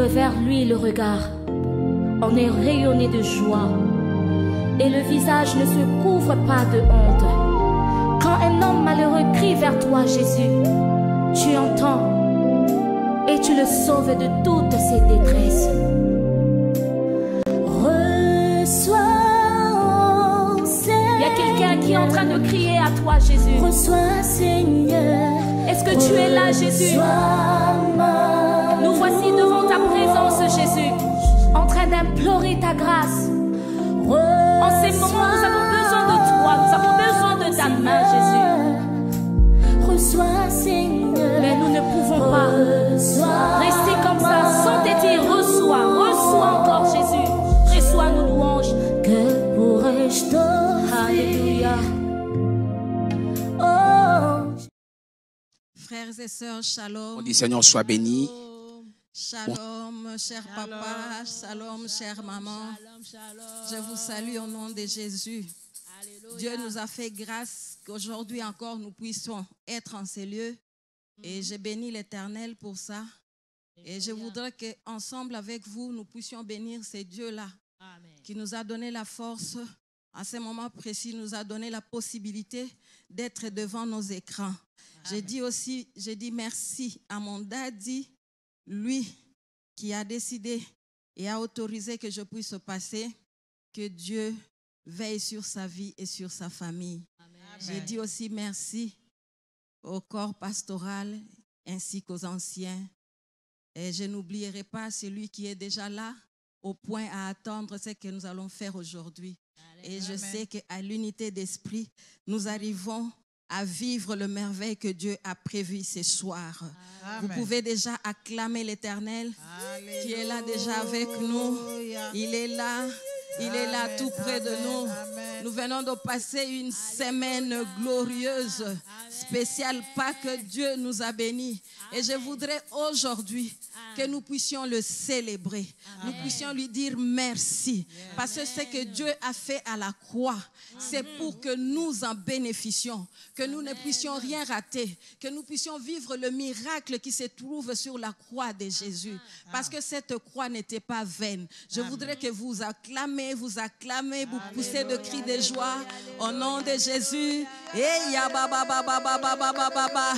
tourne vers lui le regard, on est rayonné de joie et le visage ne se couvre pas de honte. Quand un homme malheureux crie vers toi, Jésus, tu entends et tu le sauves de toutes ses détresses. Reçois, Seigneur. Il y a quelqu'un qui est en train de crier à toi, Jésus. Reçois, Seigneur. Est-ce que tu es là, Jésus? Nous voici devant ta présence, Jésus, en train d'implorer ta grâce. En ces moments, nous avons besoin de toi, nous avons besoin de ta main, Jésus. Reçois, Seigneur. Mais nous ne pouvons pas rester comme ça sans te dire reçois encore, Jésus. Reçois nos louanges. Que pourrais-je t'offrir? Alléluia. Frères et sœurs, shalom. On dit Seigneur soit béni. Shalom, cher papa, shalom, chère maman. Je vous salue au nom de Jésus. Dieu nous a fait grâce qu'aujourd'hui encore nous puissions être en ces lieux. Et je bénis l'Éternel pour ça. Et je voudrais qu'ensemble avec vous, nous puissions bénir ces dieux-là qui nous a donné la force, à ce moment précis, nous a donné la possibilité d'être devant nos écrans. J'ai dit merci à mon daddy, lui qui a décidé et a autorisé que je puisse passer, que Dieu veille sur sa vie et sur sa famille. J'ai dit aussi merci au corps pastoral ainsi qu'aux anciens. Et je n'oublierai pas celui qui est déjà là au point à attendre ce que nous allons faire aujourd'hui. Et je sais qu'à l'unité d'esprit, nous arrivons à vivre le merveille que Dieu a prévu ce soir. Amen. Vous pouvez déjà acclamer l'Éternel qui est là déjà avec nous. Il est là tout près de nous. Nous venons de passer une semaine glorieuse, spéciale, pas que Dieu nous a bénis. Et je voudrais aujourd'hui que nous puissions le célébrer. Nous puissions lui dire merci. Parce que ce que Dieu a fait à la croix, c'est pour que nous en bénéficions. Que nous ne puissions rien rater. Que nous puissions vivre le miracle qui se trouve sur la croix de Jésus. Parce que cette croix n'était pas vaine. Je voudrais que vous acclamez, vous poussez de cris de joie au nom de Jésus. Et ya ba ba ba ba ba ba ba ba ba.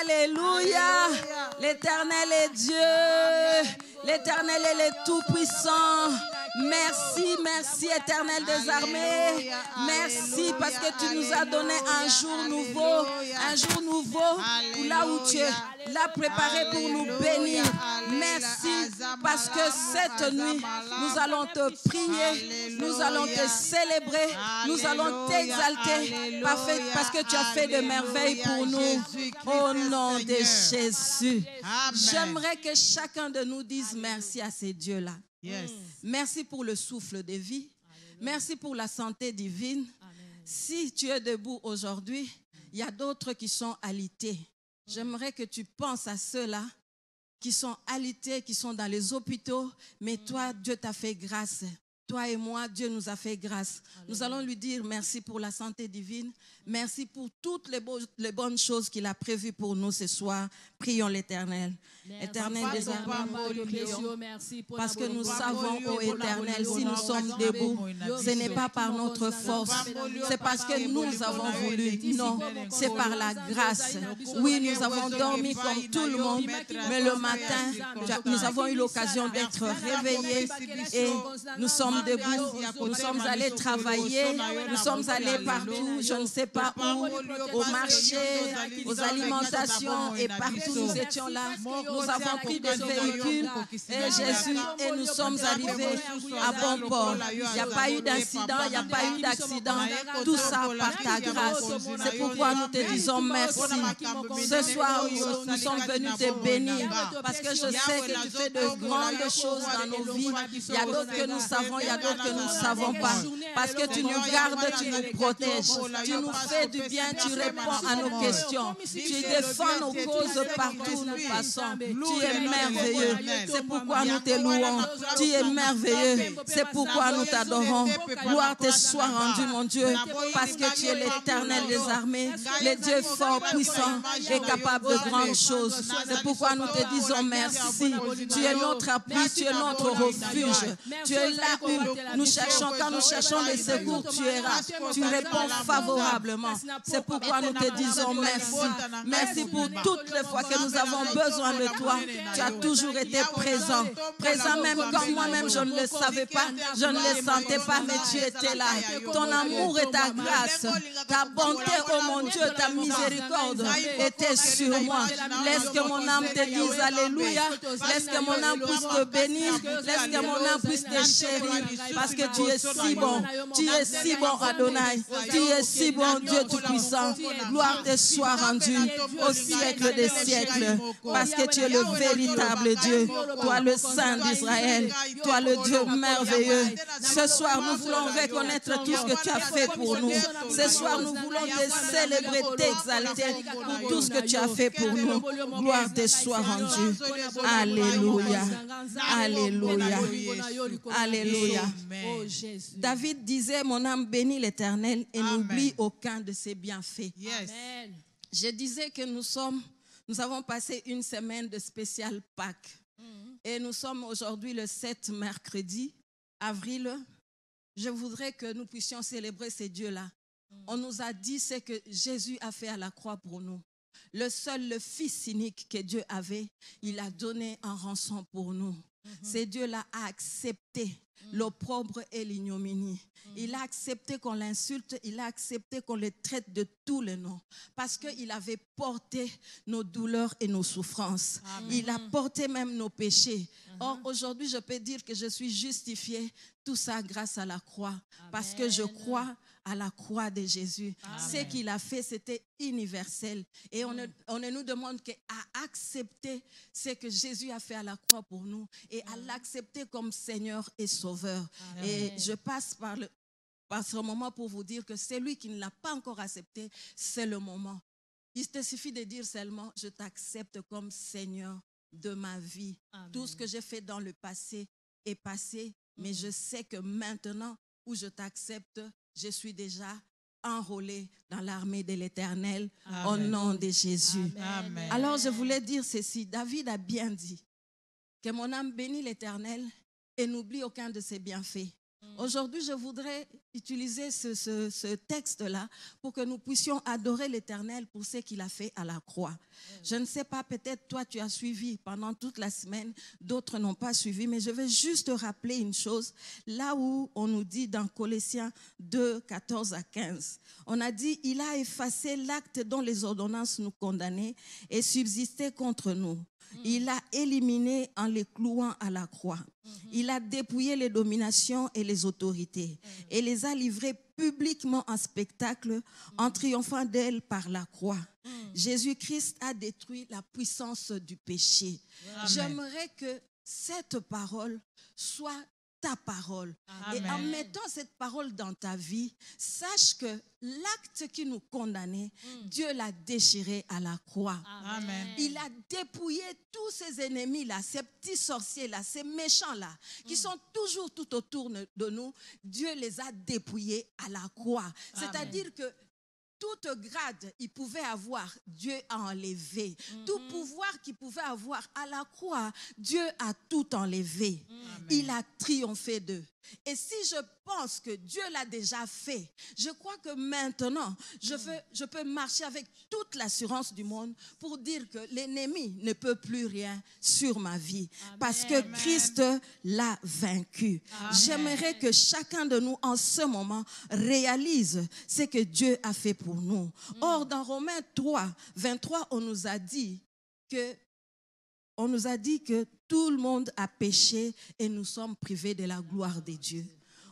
Alléluia. L'Éternel est Dieu. L'Éternel est le Tout-Puissant. Merci Éternel des armées. Merci parce que tu nous as donné un jour nouveau pour là où tu es là préparé pour nous bénir. Merci parce que cette nuit, nous allons te prier, nous allons te célébrer, nous allons t'exalter parce que tu as fait de merveilles pour nous. Au nom de Jésus. J'aimerais que chacun de nous dise merci à ces dieux-là. Yes. Merci pour le souffle de vie. Merci pour la santé divine. Amen. Si tu es debout aujourd'hui, il y a d'autres qui sont alités. J'aimerais que tu penses à ceux-là qui sont alités, qui sont dans les hôpitaux, mais toi, Dieu t'a fait grâce. Toi et moi, Dieu nous a fait grâce. Alléluia. Nous allons lui dire merci pour la santé divine. Merci pour toutes les bonnes choses qu'il a prévues pour nous ce soir. Prions l'Éternel. Éternel des armées, parce que nous savons, ô Éternel, si nous sommes debout, ce n'est pas par notre force, c'est parce que nous avons voulu. Non, c'est par la grâce. Oui, nous avons dormi comme tout le monde, mais le matin, nous avons eu l'occasion d'être réveillés et nous sommes debout. Nous sommes allés travailler, nous sommes allés partout, je ne sais pas où, au marché, aux alimentations et partout nous étions là. Nous avons pris des véhicules et Jésus et nous sommes arrivés à bon port. Il n'y a pas eu d'incident, il n'y a pas eu d'accident. Tout ça par ta grâce. C'est pourquoi nous te disons merci. Ce soir, nous sommes venus te bénir parce que je sais que tu fais de grandes choses dans nos vies. Il y a d'autres que nous savons, il y a d'autres que nous ne savons pas. parce que tu nous gardes, tu nous protèges, tu nous fais du bien, tu réponds à nos questions, tu défends nos causes partout où nous passons. Tu es merveilleux, c'est pourquoi nous te louons. Tu es merveilleux, c'est pourquoi nous t'adorons. Gloire te soit rendue, mon Dieu, parce que tu es l'Éternel des armées, le Dieu fort, puissant et capable de grandes choses. C'est pourquoi nous te disons merci. Tu es notre appui, tu es notre refuge. Tu es là où nous cherchons, quand nous cherchons des secours, tu es là. Tu réponds favorablement. C'est pourquoi nous te disons merci. Merci pour toutes les fois que nous avons besoin de toi. Tu as toujours été présent. Présent même quand moi-même je ne le savais pas, je ne le sentais pas, mais tu étais là. Ton amour et ta grâce, ta bonté, oh mon Dieu, ta miséricorde était sur moi. Laisse que mon âme te dise Alléluia. Laisse que mon âme puisse te bénir. Laisse que mon âme puisse te chérir. Parce que tu es si bon. Tu es si bon, Adonai. Tu es si bon, Dieu Tout-Puissant. Gloire te soit rendue au siècle des siècles. Parce que tu es le véritable Dieu. Toi, le Saint d'Israël. Toi, le Dieu merveilleux. Ce soir, nous voulons reconnaître tout ce que tu as fait pour nous. Ce soir, nous voulons te célébrer, t'exalter pour tout ce que tu as fait pour nous. Gloire te soit rendue. Alléluia. Alléluia. Alléluia. David disait, mon âme bénit l'Éternel et n'oublie aucun de ses bienfaits. Amen. Je disais que nous avons passé une semaine de spécial Pâques. Et nous sommes aujourd'hui le 7 mercredi, avril. Je voudrais que nous puissions célébrer ces dieux-là. On nous a dit ce que Jésus a fait à la croix pour nous. Le Fils unique que Dieu avait, il a donné en rançon pour nous. Ce Dieu-là a accepté l'opprobre et l'ignominie. Il a accepté qu'on l'insulte, il a accepté qu'on le traite de tous les noms. Parce qu'il avait porté nos douleurs et nos souffrances. Amen. Il a porté même nos péchés. Or, aujourd'hui, je peux dire que je suis justifiée, tout ça grâce à la croix. Amen. Parce que je crois à la croix de Jésus. Amen. Ce qu'il a fait, c'était universel. Et on ne nous demande qu'à accepter ce que Jésus a fait à la croix pour nous et à l'accepter comme Seigneur et Sauveur. Amen. Et je passe par ce moment pour vous dire que celui qui ne l'a pas encore accepté, c'est le moment. Il te suffit de dire seulement, je t'accepte comme Seigneur de ma vie. Amen. Tout ce que j'ai fait dans le passé est passé, mais je sais que maintenant où je t'accepte, je suis déjà enrôlé dans l'armée de l'Éternel au nom de Jésus. Amen. Alors je voulais dire ceci, David a bien dit que mon âme bénit l'Éternel et n'oublie aucun de ses bienfaits. Aujourd'hui, je voudrais utiliser ce texte-là pour que nous puissions adorer l'Éternel pour ce qu'il a fait à la croix. Je ne sais pas, peut-être toi tu as suivi pendant toute la semaine, d'autres n'ont pas suivi, mais je vais juste rappeler une chose. Là où on nous dit dans Colossiens 2, 14 à 15, on a dit, il a effacé l'acte dont les ordonnances nous condamnaient et subsistaient contre nous. Il a éliminé en les clouant à la croix. Il a dépouillé les dominations et les autorités et les a livrées publiquement en spectacle en triomphant d'elles par la croix. Jésus-Christ a détruit la puissance du péché. Amen. J'aimerais que cette parole soit ta parole. Amen. Et en mettant cette parole dans ta vie, sache que l'acte qui nous condamnait, Dieu l'a déchiré à la croix. Amen. Il a dépouillé tous ces ennemis-là, ces petits sorciers-là, ces méchants-là, qui sont toujours tout autour de nous. Dieu les a dépouillés à la croix. C'est-à-dire que toute grade il pouvait avoir, Dieu a enlevé. Tout pouvoir qu'il pouvait avoir à la croix, Dieu a tout enlevé. Amen. Il a triomphé d'eux. Et si je pense que Dieu l'a déjà fait, je crois que maintenant, je peux marcher avec toute l'assurance du monde pour dire que l'ennemi ne peut plus rien sur ma vie. Amen. Parce que Christ l'a vaincu. Amen. J'aimerais que chacun de nous, en ce moment, réalise ce que Dieu a fait pour nous. Or, dans Romains 3, 23, on nous a dit que tout le monde a péché et nous sommes privés de la gloire de Dieu.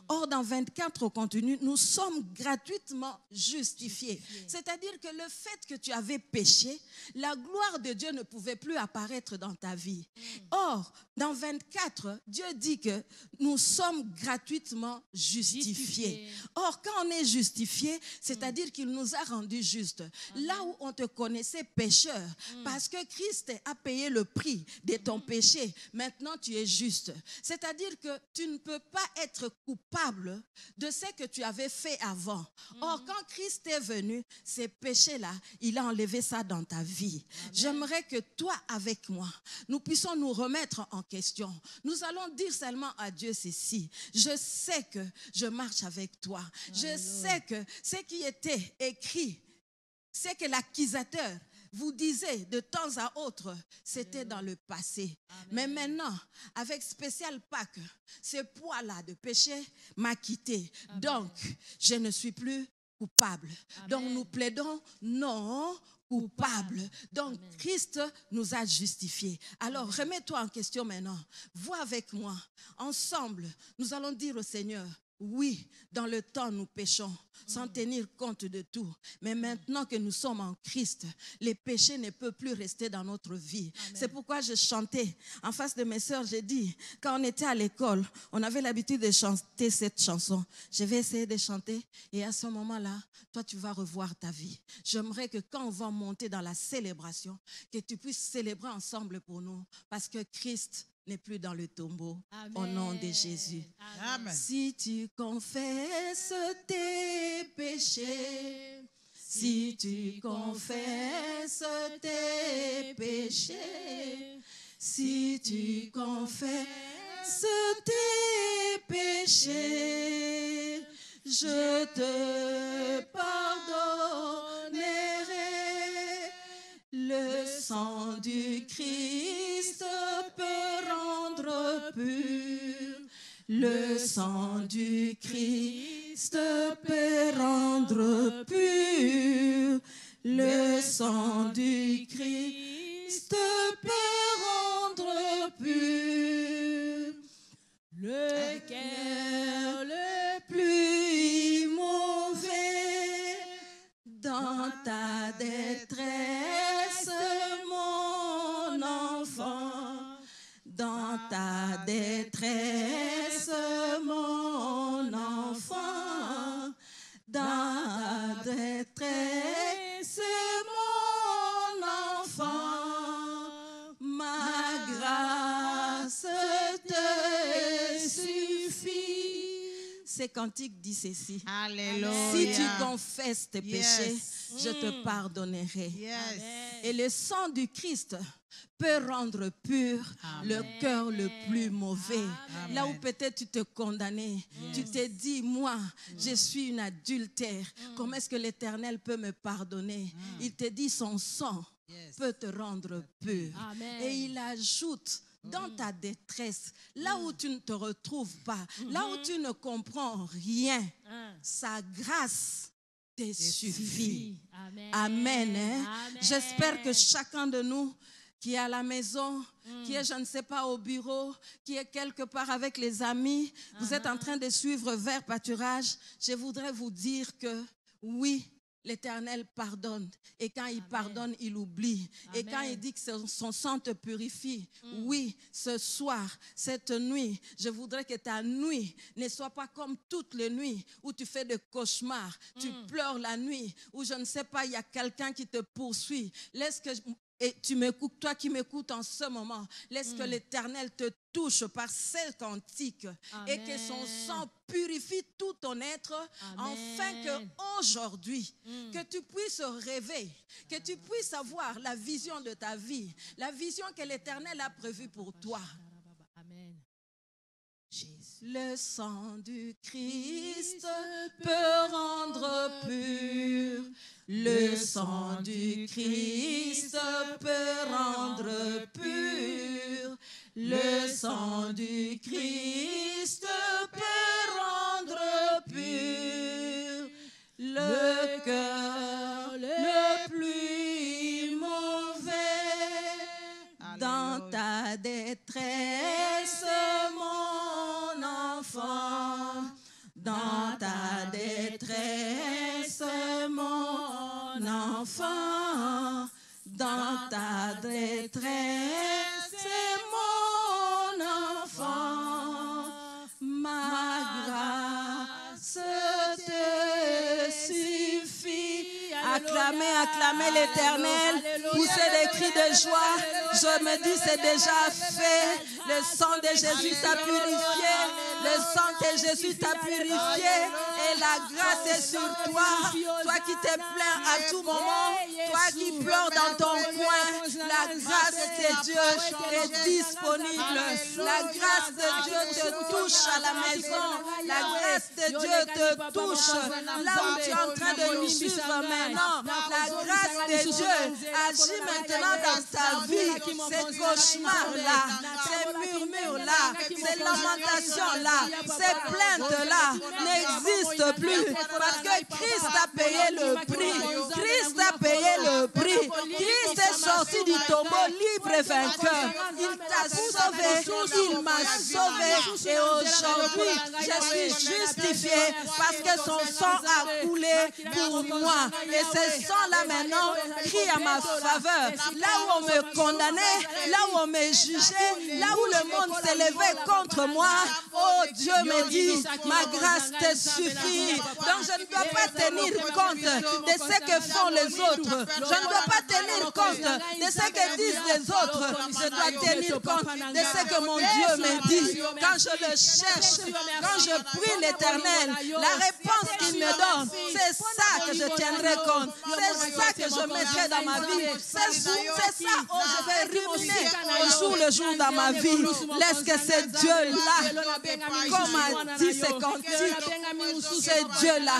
Or, dans 24 au continu, nous sommes gratuitement justifiés. C'est-à-dire que le fait que tu avais péché, la gloire de Dieu ne pouvait plus apparaître dans ta vie. Or, dans 24, Dieu dit que nous sommes gratuitement justifiés. Or, quand on est justifié, c'est-à-dire qu'il nous a rendus justes. Là où on te connaissait pécheur, parce que Christ a payé le prix de ton péché, maintenant tu es juste. C'est-à-dire que tu ne peux pas être coupable de ce que tu avais fait avant. Or, quand Christ est venu, ces péchés-là, il a enlevé ça dans ta vie. J'aimerais que toi, avec moi, nous puissions nous remettre en question. Nous allons dire seulement à Dieu ceci: je sais que je marche avec toi. Je sais que ce qui était écrit, c'est que l'accusateur vous disait de temps à autre, c'était dans le passé. Amen. Mais maintenant, avec spécial Pâques, ce poids-là de péché m'a quitté. Amen. Donc, je ne suis plus coupable. Amen. Donc, nous plaidons non coupable. Donc, amen. Christ nous a justifiés. Alors, remets-toi en question maintenant. Vois avec moi. Ensemble, nous allons dire au Seigneur: oui, dans le temps, nous péchons sans tenir compte de tout. Mais maintenant que nous sommes en Christ, les péchés ne peuvent plus rester dans notre vie. Amen. C'est pourquoi je chantais en face de mes sœurs. J'ai dit, quand on était à l'école, on avait l'habitude de chanter cette chanson. Je vais essayer de chanter et à ce moment-là, toi, tu vas revoir ta vie. J'aimerais que quand on va monter dans la célébration, que tu puisses célébrer ensemble pour nous, parce que Christ n'est plus dans le tombeau. Amen. Au nom de Jésus. Amen. Si tu confesses tes péchés, si tu confesses tes péchés, si tu confesses tes péchés, je te pardonnerai. Le sang du Christ peut rendre pur. Le sang du Christ peut rendre pur. Le sang du Christ peut rendre pur. Le cœur le plus mauvais dans ta détresse, mon enfant, dans ta détresse, mon enfant, dans ta détresse, mon enfant, ma grâce te suffit. Ces cantiques disent ceci. Alléluia. Si tu confesses tes péchés, je te pardonnerai. Yes. Et le sang du Christ peut rendre pur le cœur le plus mauvais. Amen. Là où peut-être tu te condamnais, tu t'es dit, moi, je suis une adultère. Comment est-ce que l'Éternel peut me pardonner? Il te dit, son sang peut te rendre pur. Amen. Et il ajoute, dans ta détresse, là où tu ne te retrouves pas, là où tu ne comprends rien, sa grâce te suffit. Amen. Amen, hein? Amen. J'espère que chacun de nous qui est à la maison, qui est, je ne sais pas, au bureau, qui est quelque part avec les amis, vous êtes en train de suivre vers pâturage, je voudrais vous dire que oui, l'Éternel pardonne. Et quand il pardonne, il oublie. Amen. Et quand il dit que son sang te purifie, oui, ce soir, cette nuit, je voudrais que ta nuit ne soit pas comme toutes les nuits où tu fais des cauchemars, tu pleures la nuit, où je ne sais pas, il y a quelqu'un qui te poursuit. Laisse que... Et tu m'écoutes, toi qui m'écoutes en ce moment, laisse que l'Éternel te touche par ces cantiques et que son sang purifie tout ton être. Amen. Afin qu'aujourd'hui, que tu puisses rêver, que tu puisses avoir la vision de ta vie, la vision que l'Éternel a prévue pour toi. Amen. Le sang du Christ peut rendre pur. Le sang du Christ peut rendre pur. Le sang du Christ peut rendre pur. Le cœur le plus mauvais dans ta détresse, mon enfant, dans ta détresse, c'est mon enfant, ma grâce te suffit. Acclamez, acclamez l'Éternel, poussez des cris de joie. Je me dis, c'est déjà fait. Le sang de Jésus t'a purifié. Le sang de Jésus t'a purifié. Et la grâce est sur toi. Toi qui te plains à tout moment. Toi qui pleures dans ton coin. La grâce de Dieu est disponible. La grâce de Dieu te touche à la maison. La grâce de Dieu te touche là où tu es en train de nous suivre maintenant. La grâce de Dieu agit maintenant dans ta vie. Ces cauchemars-là, ces murmures-là, ces lamentations-là, ces plaintes-là n'existent plus parce que Christ a payé le prix. Christ a payé le prix. Christ est sorti du tombeau libre et vainqueur. Il t'a sauvé, il m'a sauvé et aujourd'hui je suis justifié parce que son sang a coulé pour moi. Et ce sang-là maintenant crie à ma faveur. Là où on me condamnait, là où on me jugeait, là où le monde s'élevait contre moi, oh Dieu me dit, ma grâce te suffit. Donc je ne dois pas tenir compte de ce que font les autres. Je ne dois pas tenir compte de ce que disent les autres. Je dois tenir compte de ce que mon Dieu me dit. Quand je le cherche, quand je prie l'Éternel, la réponse qu'il me donne, c'est ça que je tiendrai compte. C'est ça que je mettrai dans ma vie. C'est ça où je vais ruminer au jour le jour dans ma vie. Laisse que ce Dieu-là, comme a dit ce cantique, ce Dieu-là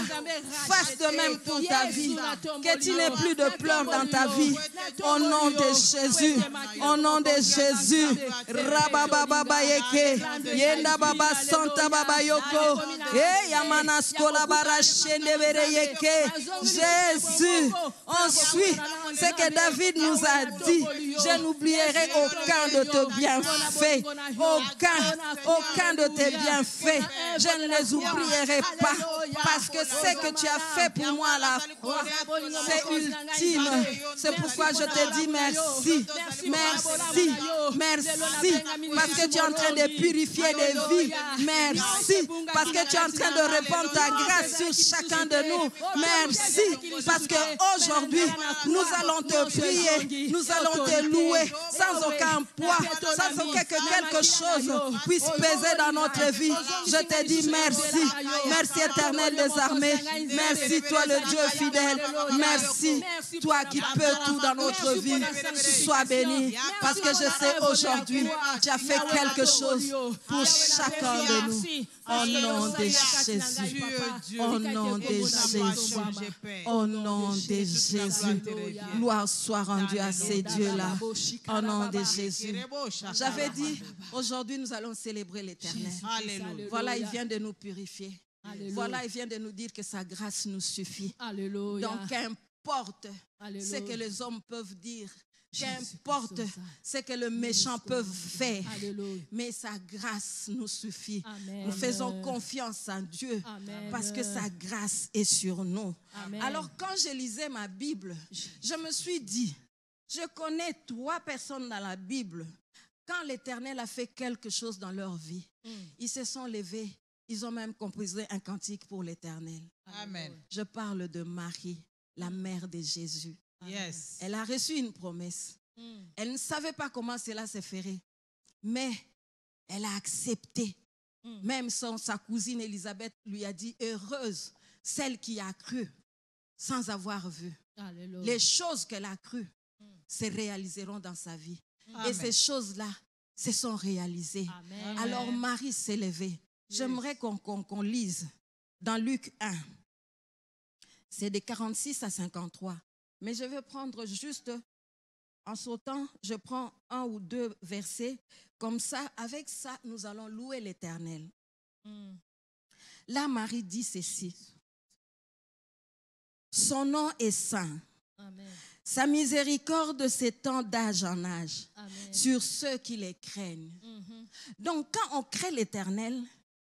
fasse de même pour ta vie. Que tu n'aies plus de pleurs dans ta vie. Au nom de Jésus. Au nom de Jésus. Rabababa yeke. Yenda baba santa baba yoko. Et yamanaskola barachende yeke. Jésus. Ensuite, ce que David nous a dit, je n'oublierai aucun de tes bienfaits. Aucun de tes bienfaits. Je ne les oublierai pas. Parce que ce que tu as fait pour moi à la croix, c'est ultime. C'est pourquoi je te dis merci. Merci. Merci. Parce que tu es en train de purifier des vies. Merci. Parce que tu es en train de répandre ta grâce sur chacun de nous. Merci. Parce qu'aujourd'hui, nous allons te prier. Nous allons te louer sans aucun poids, sans aucun que quelque chose puisse peser dans notre vie. Je te dis merci. Merci éternel des armées. Merci toi le Dieu fidèle. Merci toi qui peux tout dans notre vie. Sois béni parce que je sais aujourd'hui tu as fait quelque chose pour chacun de nous. Au nom de Jésus. Au nom de Jésus. Au nom de Jésus. Gloire soit rendue à ces dieux-là. Au nom de Jésus. J'avais dit, aujourd'hui nous allons célébrer l'Éternel. Voilà, il vient de nous purifier. Alléluia. Voilà, il vient de nous dire que sa grâce nous suffit. Alléluia. Donc, qu'importe ce que les hommes peuvent dire, qu'importe ce que les méchants peuvent faire, alléluia, mais sa grâce nous suffit. Amen. Nous faisons confiance en Dieu. Amen. Parce que sa grâce est sur nous. Amen. Alors, quand je lisais ma Bible, je me suis dit, je connais 3 personnes dans la Bible. Quand l'Éternel a fait quelque chose dans leur vie, ils se sont levés. Ils ont même composé un cantique pour l'Éternel. Amen. Je parle de Marie, la mère de Jésus. Yes. Elle a reçu une promesse. Elle ne savait pas comment cela se ferait. Mais elle a accepté. Même sa cousine Élisabeth lui a dit, heureuse celle qui a cru sans avoir vu. Alléluia. Les choses qu'elle a crues se réaliseront dans sa vie. Amen. Et ces choses-là se sont réalisées. Amen. Alors Marie s'est levée. J'aimerais qu'on lise dans Luc 1. C'est de 46 à 53. Mais je vais prendre juste, en sautant, je prends 1 ou 2 versets. Comme ça, avec ça, nous allons louer l'Éternel. Là, Marie dit ceci. Son nom est saint. Amen. Sa miséricorde s'étend d'âge en âge. Amen. Sur ceux qui les craignent. Donc, quand on craint l'Éternel,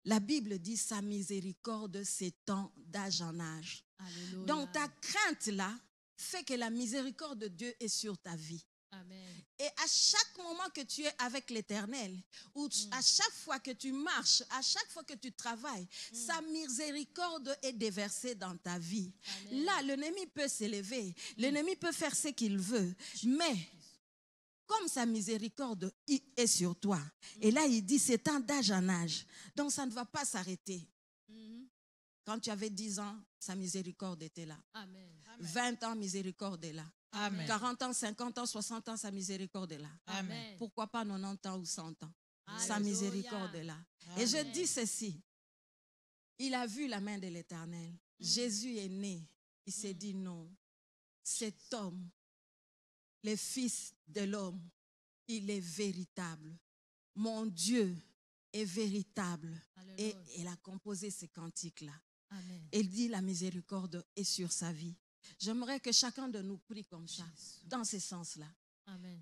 la Bible dit sa miséricorde s'étend d'âge en âge. Alléluia. Donc ta crainte là fait que la miséricorde de Dieu est sur ta vie. Amen. Et à chaque moment que tu es avec l'Éternel, ou à chaque fois que tu marches, à chaque fois que tu travailles, sa miséricorde est déversée dans ta vie. Amen. Là, l'ennemi peut s'élever, l'ennemi peut faire ce qu'il veut, mais comme sa miséricorde est sur toi, et là il dit c'est un d'âge en âge, donc ça ne va pas s'arrêter. Quand tu avais 10 ans, sa miséricorde était là. Amen. 20 ans, miséricorde est là. Amen. 40 ans, 50 ans, 60 ans, sa miséricorde est là. Amen. Pourquoi pas 90 ans ou 100 ans? Alléluia. Sa miséricorde est là. Amen. Et je dis ceci, il a vu la main de l'Éternel. Jésus est né. Il s'est dit non, cet homme, le Fils de l'homme, il est véritable. Mon Dieu est véritable. Et il a composé ces cantiques-là. Il dit la miséricorde est sur sa vie. J'aimerais que chacun de nous prie comme ça, dans ce sens-là.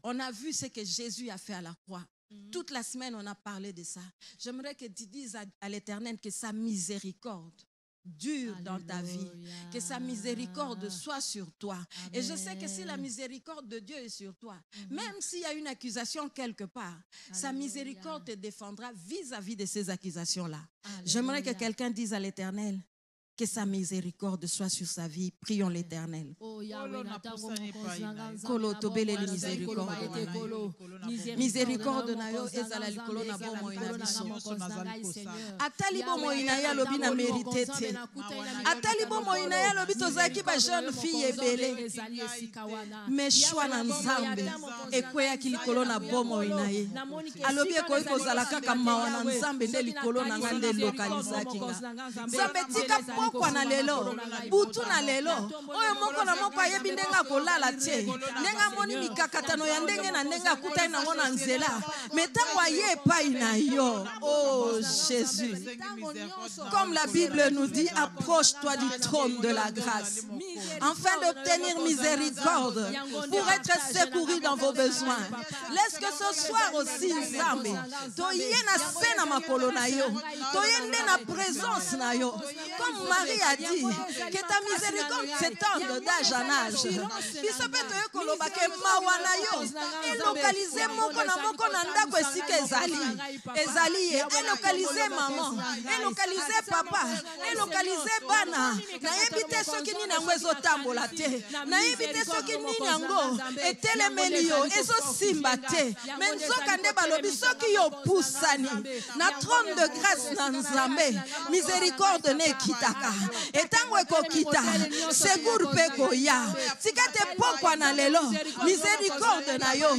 On a vu ce que Jésus a fait à la croix. Toute la semaine, on a parlé de ça. J'aimerais que tu dises à l'Éternel que sa miséricorde dure dans ta vie, que sa miséricorde soit sur toi. Amen. Et je sais que si la miséricorde de Dieu est sur toi, même s'il y a une accusation quelque part, sa miséricorde te défendra vis-à-vis de ces accusations-là. J'aimerais que quelqu'un dise à l'Éternel que sa miséricorde soit sur sa vie. Prions l'Éternel. Miséricorde na yo ezala likolo na bomo ina biso. Atali bomo ina ya lobi na mérité te. Atali bomo ina ya lobi tozaki ba jeune fille ebele. Mais choix na Nzambe ekweya ki likolo na bomo ina ye. Alobi ekoyi kozala kaka mawa na Nzambe nde likolo na nga nde lokalizaki nga. Nzambe tika pokwa na lelo, butu na lelo, oyo moko na moko ayebi ndenga kolala te, ndenga moni mikakatano ya ndenge na ndenga kutai nango na nzela, metango aye epai na yo. Oh Jésus, comme la Bible nous dit, approche-toi du trône de la grâce, afin d'obtenir miséricorde, pour être secouru dans vos besoins. Laisse que ce soir aussi, Nzambe, toye na sena makolo na yo, toye nde na présence na yo, comme Marie a dit, que ta miséricorde s'étende d'âge en âge. Bisopeto yo kolobake mawa na yo, elokalize moko na ndako esika ezali ye, elokalize maman, elokalize papa, elokalize bana. Nayebi te soki nini yango ezotambola te, nayebi te soki nini yango etelemeli yo ezosimba te, me nzoka nde balobi soki yo pusani na trône de grâce na Nzambe, miséricorde ne ekitaka. Etango ekokita, segur pe koya. Tika te pokwa na lelo, miséricorde na yo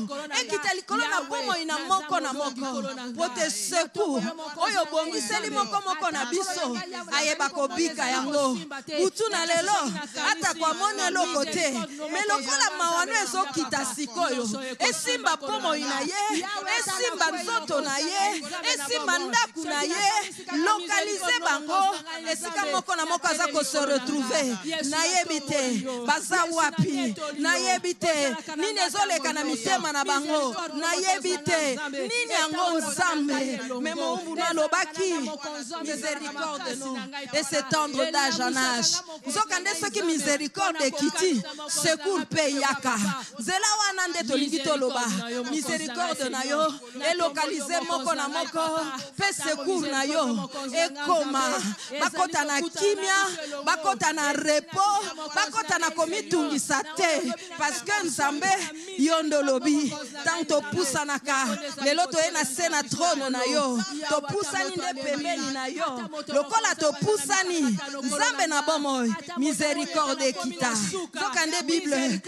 ekita likolo na bomo ina moko na moko. Pote secours, oyo bongiseli moko na biso, ayeba kobika yango. Butu na lelo, ata kwa mone eloko te, me lokola mawano ezokita sikoyo, esimba pomo ina ye, esimba nzoto na ye, esimba ndaku na ye, lokalize bango, esika moko na moko aza ko se retrouver. Nayebi te, baza wapi, nayebi te, nini ezoleka na mitema na bango, nayebi te, nini yango Nzambe, me moumbu na lobaki, miséricorde nous, et s'étendre d'âge en âge. Nzokande soki miséricorde ekiti, secours pe yaka. Zela wana nde tolingi toloba, miséricorde na yo, elokalize moko na moko, pe secours na yo, ekoma, bakota na kimia, bakota na repos, bakota na komitungisa te, parce que Nzambe yondo lobi, tanto pusa naka, lelo toye na se na trône na yo, to pusani nde pembeni na yo, lokola to pusani, Nzambe na bomo, miséricorde kita. Zokande Bible,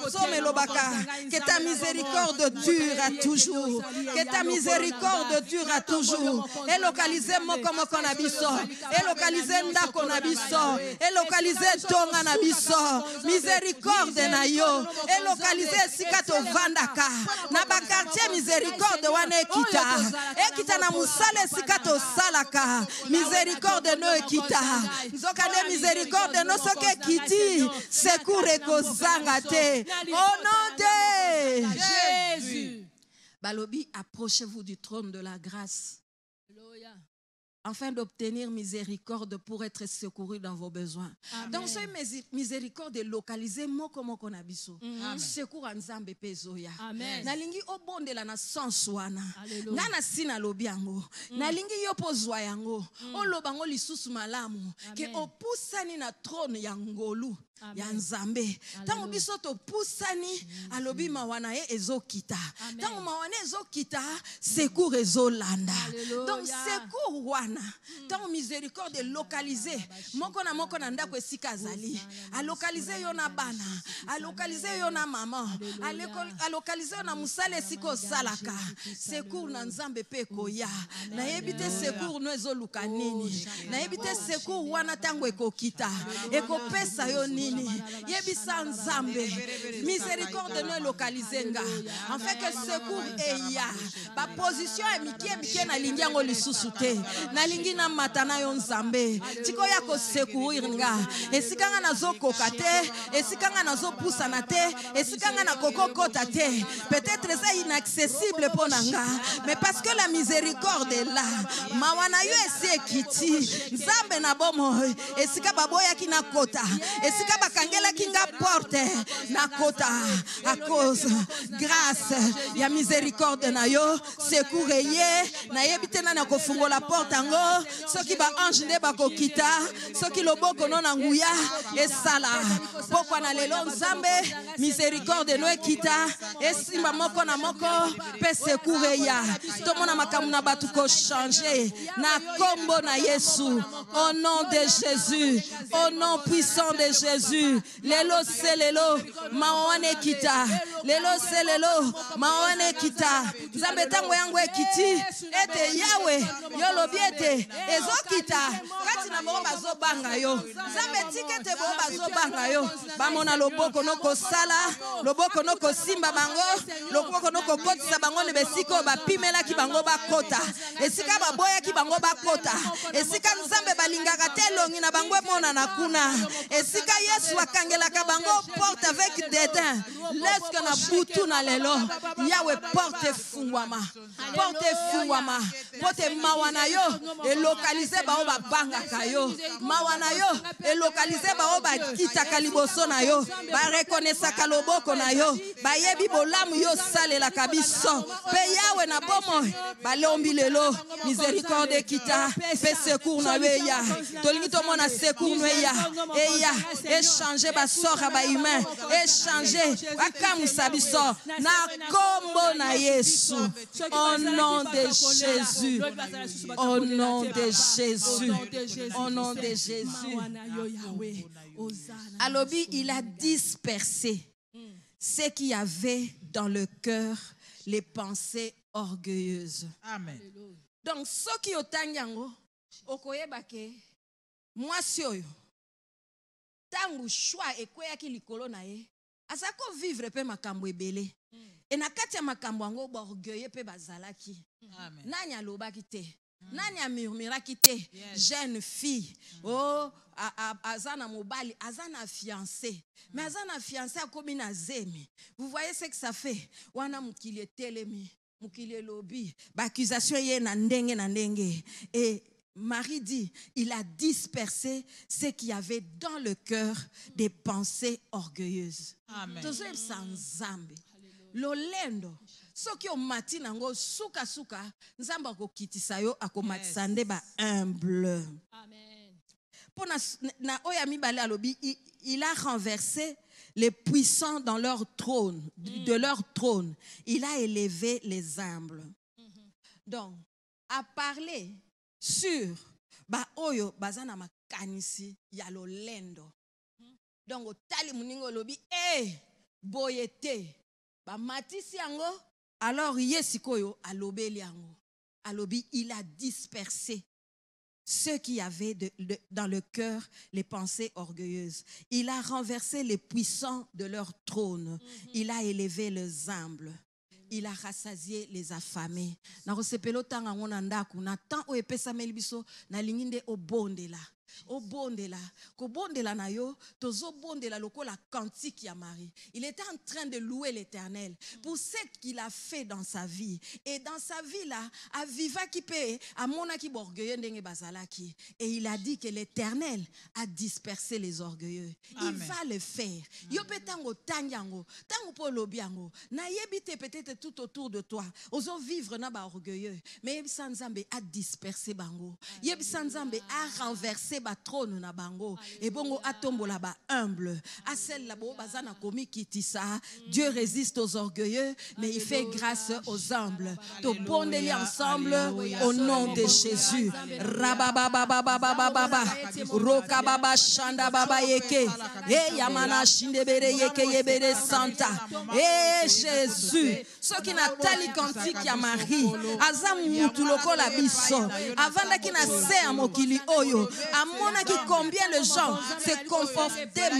some lobaka, que ta miséricorde dure à toujours, que ta miséricorde dure à toujours, et localiser moko moko na biso, et localiser ndako na biso, et localiser tonga na biso, miséricorde na yo, et localiser sikato vandaka, na ba quartier miséricorde wane ekita na musale sikato salaka, miséricorde no ekita, nzokande miséricorde no soke kiti, secours ekozanga te, au nom de Jésus. Balobi, approchez-vous du trône de la grâce, afin d'obtenir miséricorde pour être secouru dans vos besoins. Amen. Donc, ce miséricorde est localisé, moko moko na biso. Secours en Nzambe pezoya. Nalingi obondela na sanswana. Ngana sina lobiango. Nalingi yopo zwayango. Olobango lisusu malamu. Ke opusani na trône yangolu. Ya Nzambe. Tango biso to pusani alobi mawana e ezokita. Tango mawana ezokita secours ezolanda. Donc secours wana. Tango miséricorde est localisé. Moko na ndako esika azali. A localiser yo na bana. A localiser yo na maman. A localiser yo na musale esiko salaka. Secours na Nzambe pe koya. Na yebite secours no ezoluka nini. Na yebite secours wana tango ekokita. Ekopesa yo nini. Yebisa Nzambe miséricorde no localisé nga en fait que secours eya ba position emike na lingi yango lisusu te na lingi na matana yo Nzambe tiko ya ko secourir nga esika nga nazokoka te esika nga nazopusana te esika nga na kokokota te peut-être c'est inaccessible pour nga mais parce que la miséricorde est là mawana yo esekiti Nzambe na bomo esika baboya kina kota esika bakangela kinga porte na kota à cause grâce ya miséricorde na yo secours ye na yebite na kofungola porte ngo soki ba ange nde bakokita soki loboko no na nguya esala pokwa na lelo Nzambe miséricorde no ekita esimba moko na moko pe secours ya tomona makamu na batu ko changer na kombo na Yesu au nom de Jésus au nom puissant de Jésus. Lelo selelo maone kita lelo selelo maone kita Nzambe tango yango ekiti ete yawe yolo biete ezokita kati na mo bazobanga yo Nzambe tikete bo bazobanga yo bamona loboko noko sala loboko noko simba bango loboko noko kotisa bango le besiko bapimela ki bango bakota esika baboya ki bango bakota esika Nzambe balingaka telongi na bango mona na kuna esika Yesu akangela ka bango porte avec dédain lorsque na butu na lelo yawe porte fungwama porte mawana yo et localiser ba oba banga kayo mawana yo et localiser ba oba kitaka liboso na yo ba reconnaître ka loboko na yo ba yebi bolamu yo salela kabiso pe yawe na bomo ba lombi lelo miséricorde kita pe secours na we ya tolingi to mona secours no ya e ya échanger ba sora ba humain échanger bakamusa biso na kombo na Yesu au nom de Jésus au nom de Jésus au nom de Jésus. Alobi il a dispersé ce qu'il y avait dans le cœur les pensées orgueilleuses. Amen. Donc ce qui otanyango okoyeba ke mwasi oyo tangu choix ekweya ki likolo na ye asako vivre pe makambo ebele et na kati ya makambo yango ba orgueilleux pe bazalaki nani alobaki te nani amurmuraki te jeune fille oh azana mobali azana fiancé mais azana fiancé akomi na zemi vous voyez ce que ça fait wana mukili telemi mukili lobi ba accusation ye na ndenge et Marie dit, il a dispersé ce qu'il y avait dans le cœur des pensées orgueilleuses. Amen. Lolendo soki o mati nango suka nzamba ko kitisa yo akomatisa nde ba humble. Amen. Pona na oya mibale alobi il a renversé les puissants dans leur trône, de leur trône. Il a élevé les humbles. Donc, à parler sur ba oyo bazana makanisi ya lolendo. Donc otali muningo lobi boyete ba matisi yango alors yesikoyo alobeli yango alobi il a dispersé ceux qui avaient dans le cœur les pensées orgueilleuses. Il a renversé les puissants de leur trône. Il a élevé les humbles. Il a rassasié les affamés. Na rosepelo tanga ngona ndaku na temps o epesa melibiso na linginde obondela. obondela kobondela na yo tozo bondela lokola cantique ya Marie. Il était en train de louer l'Éternel pour ce qu'il a fait dans sa vie, et dans sa vie là aviva ki pe amona ki borgueilleux ndenge bazalaki, et il a dit que l'Éternel a dispersé les orgueilleux. Amen. Il va le faire. Yo pe tango tanyango tango po lobiango na yebite peut-être tout autour de toi ozo vivre na ba orgueilleux, mais yebisa Nzambe a dispersé bango, yebisa Nzambe a renversé ba trône na bango, et bongo atombola ba humble a celle la bo bazana komi kitisa. Dieu résiste aux orgueilleux, mais il fait grâce aux humbles. To bondeli ensemble au nom de Jésus. Rabababababababa roka baba shanda baba yeke e yamana shindebere yeke yebere santa. Eh Jésus, ceux qui n'a tali cantique ya Marie azam mutu lokola biso avant qui na se amokili oyo amona qui combien les gens se comportaient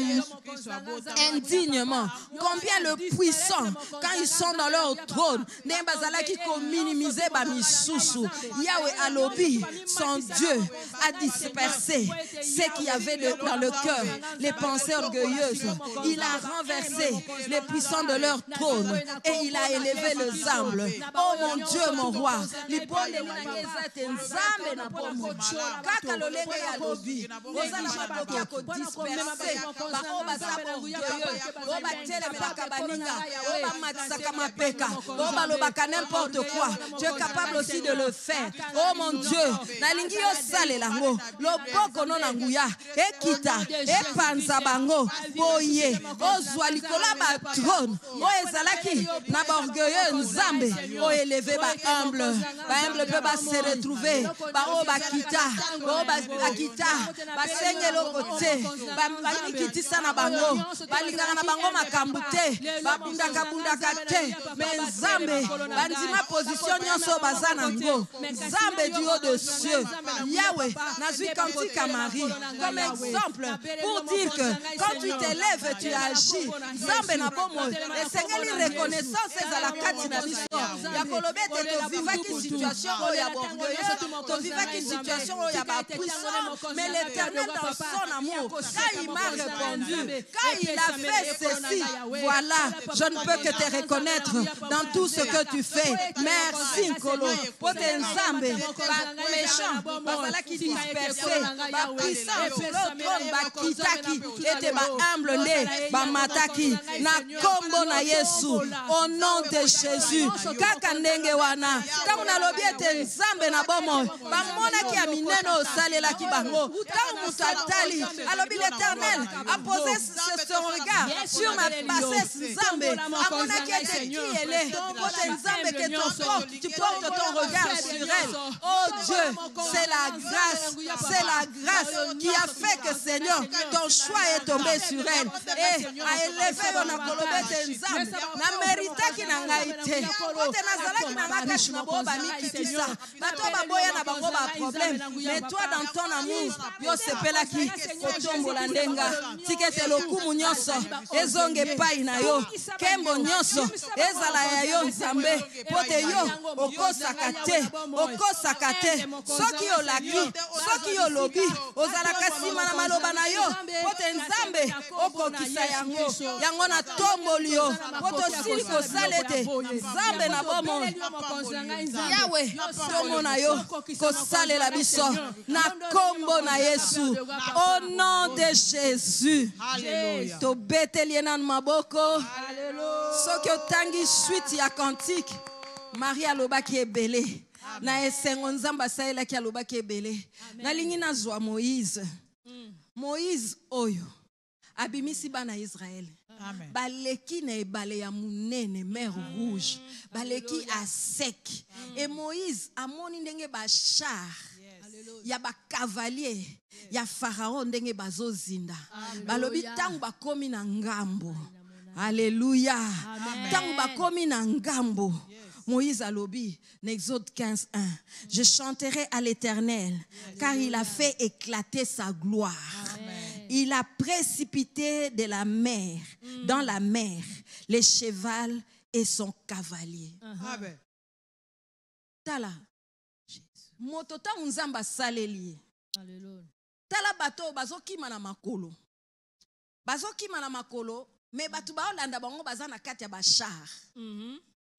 indignement, combien le puissant quand ils sont dans leur trône nembazala qui minimiser ba misusu. Yahweh alobi, son Dieu a dispersé ce qu'il y avait dans le cœur, les pensées orgueilleuses. Il a renversé les puissants de leur trône et il a élevé les humbles. Oh mon Dieu, mon roi, n'importe quoi, tu es capable aussi de le faire. Oh mon Dieu, nalingi yo sale lango loboko no nanguya ekita epanza bango boye ozwa likola ba trône o ezalaki na ba orgueilleux Nzambe o élevé ba humble peut ba se retrouver ba o ba kita o ba akita ba sengelo kote ba kitisa na bango ba lingana na bango makambu te ba bundaka te, mais Nzambe bandima position nyonso bazana ngo Nzambe du haut de cieux. Yahweh nazui cantique à Marie comme exemple pour dire que quand tu t'élèves tu agis. Nzambe na bomo esengeli reconnaissance ezala kati na biso ya kolobe te to vivaki situation oyo ya borgueilleux, to vivaki situation oyo ya ba puissant, mais l'Éternel dans son amour quand il m'a répondu, quand il a fait ceci, voilà, je ne peux que te reconnaître dans tout ce que tu fais. Merci Nkolo pour tes Nzambe ba méchant bazala qui dispersé ba puissant le trône ba kitaki ete ba humble nde ba mataki na kombo na Yesu au nom de Jésus. Kaka ndenge wana kama nalobi ete Nzambe na bomo ba mona ki amineno salela ki bango kama mutatali alobi l'Éternel a posé son regard sur ma bassesse. Nzambe amona ki ete qui elle est pour tes Nzambe que tu portes ton regard sur elle. Oh Dieu, c'est la grâce qui a fait que Seigneur, ton choix est tombé sur elle et a élevé mon akolobete Nzambe na mérita ki na ngaite kote nazala ki na ngakashi na boba mikitisa bato baboya na bango ba problème, mais toi dans ton amour yo sepela ki kotombola ndenga tikete lokumu nyonso ezonge pai na yo kembo nyonso ezala ya yo Nzambe pote yo okosaka te soki olaki soki olobi ozalaka nsima na maloba na yo pote Nzambe okokisa yango na tomboli yo poto sili kosala ete Nzambe na bomo Yahweh tomona yo kosalela biso na kombo na Yesu au nom de Jésus. Tobeteli na maboko soki otangi suite ya cantique Marie alobaki ebele na esengo Nzambe asalelaki alobaki ebele nalingi nazwa Moïse oyo abimisi bana Israël baleki na ebale ya munene mer rouge baleki à sec et Moïse amoni ndenge ba char ya ba cavalier ya Pharaon ndenge bazozinda balobi tangu bakomi na ngambo. Alléluia. Tangu bakomi na ngambo Moïse alobi, Exode 15:1. Je chanterai à l'Éternel, car il a fait éclater sa gloire. Amen. Il a précipité de la mer, dans la mer, les chevals et son cavalier. Amen. Tala. Motota unzamba saleli. Alléluia. tala bato bazokima na makolo. Bazokima na makolo, mais batu baolanda bango baza na kati ya bachar.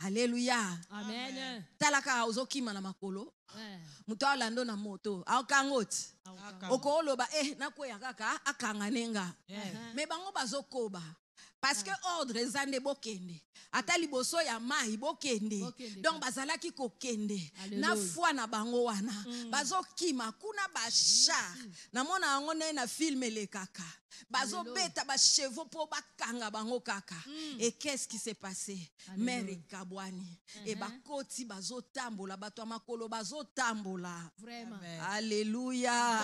Alléluia. Amen. Tala ka ozokima na makolo. Mutu aolando na moto. Aokangoti. Okoloba nakoya kaka akanganenga. Mais bango bazokoba. Parce que ordre ezande bokende. Ata liboso ya mai bokende. Donc bazalaki kokende. Na foi na bango wana. Bazokima kuna bachar. Na mona yango na film le kaka. Bazo beta ba chevaux po bakanga bango kaka. Et qu'est-ce qui s'est passé? Mère Kabwani. Et bakoti bazo tambola bato makolo bazo tambola. Vraiment. Alléluia.